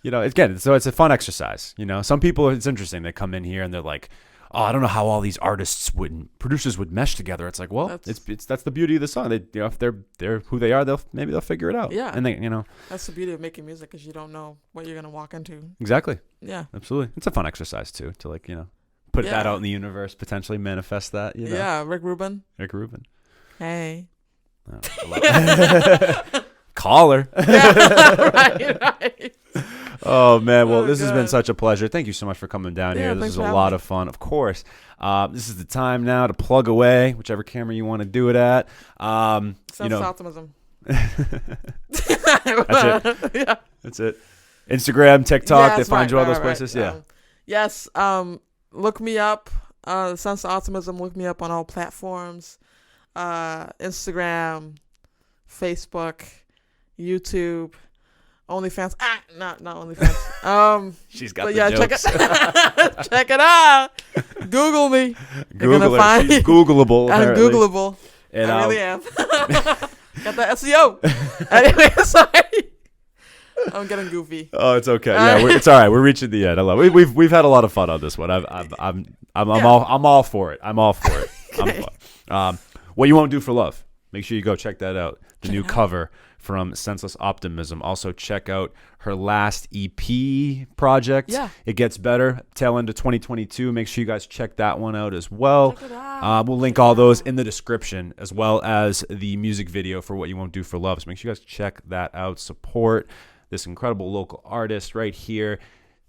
B: again. So it's a fun exercise. Some people, it's interesting. They come in here and they're like, "Oh, I don't know how all these producers would mesh together." It's like, well, that's the beauty of the song. They, if they're who they are, they'll figure it out.
C: Yeah.
B: And they,
C: that's the beauty of making music, because you don't know what you're gonna walk into.
B: exactly.
C: Yeah.
B: Absolutely. It's a fun exercise too, to like, put that out in the universe, potentially manifest that.
C: Yeah. Rick Rubin.
B: Rick Rubin.
C: Hey.
B: Oh, I love it. Caller.
C: Right.
B: Oh man, well, this has been
C: God.
B: such a pleasure. Thank you so much for coming down here. This
C: thanks
B: is
C: for
B: a
C: having
B: lot
C: me.
B: of fun, of course. This is the time now to plug away, whichever camera you want to do it at.
C: Senseless Optimism.
B: That's it.
C: Yeah.
B: That's it. Instagram, TikTok,
C: Yes,
B: they find you all those
C: right.
B: places. Yeah.
C: Yes. Look me up. Senseless Optimism. Look me up on all platforms. Instagram, Facebook, YouTube, OnlyFans. Not OnlyFans.
B: She's got
C: But
B: the
C: yeah,
B: jokes.
C: check it out. Google me. You're gonna
B: Google
C: find
B: She's Googleable.
C: I'm
B: apparently.
C: Googleable.
B: And,
C: I really am. Got the SEO. Anyway, sorry. I'm getting goofy.
B: Oh, it's okay. Yeah, it's all right. We're reaching the end. I love it. We've had a lot of fun on this one. I'm all for it. I'm all for it.
C: Okay.
B: What You Won't Do for Love. Make sure you go check that out. The new cover from Senseless Optimism. Also check out her last EP project.
C: Yeah.
B: It Gets Better. Tail end of 2022. Make sure you guys check that one out as well.
C: Check it out.
B: We'll link all those in the description, as well as the music video for What You Won't Do for Love. So make sure you guys check that out. Support this incredible local artist right here.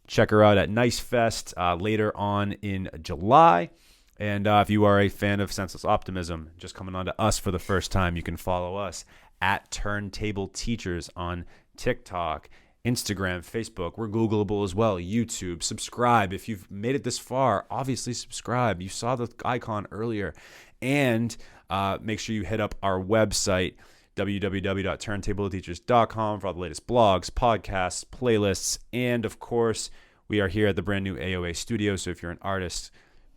B: Check her out at Nice Fest later on in July. And if you are a fan of Senseless Optimism, just coming on to us for the first time, you can follow us at Turntable Teachers on TikTok, Instagram, Facebook. We're Googleable as well. YouTube. Subscribe. If you've made it this far, obviously subscribe. You saw the icon earlier. And make sure you hit up our website, www.turntableteachers.com, for all the latest blogs, podcasts, playlists. And, of course, we are here at the brand new AOA studio. So if you're an artist,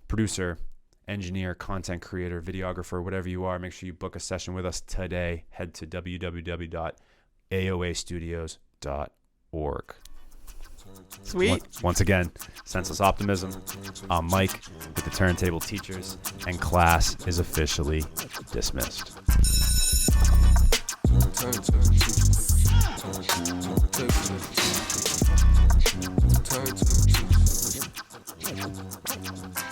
B: producer, engineer, content creator, videographer, whatever you are, make sure you book a session with us today. Head to www.aoastudios.org.
C: Sweet.
B: Once again, Senseless Optimism. I'm Mike with the Turntable Teachers, and class is officially dismissed.
A: Turntable teachers. Turntable.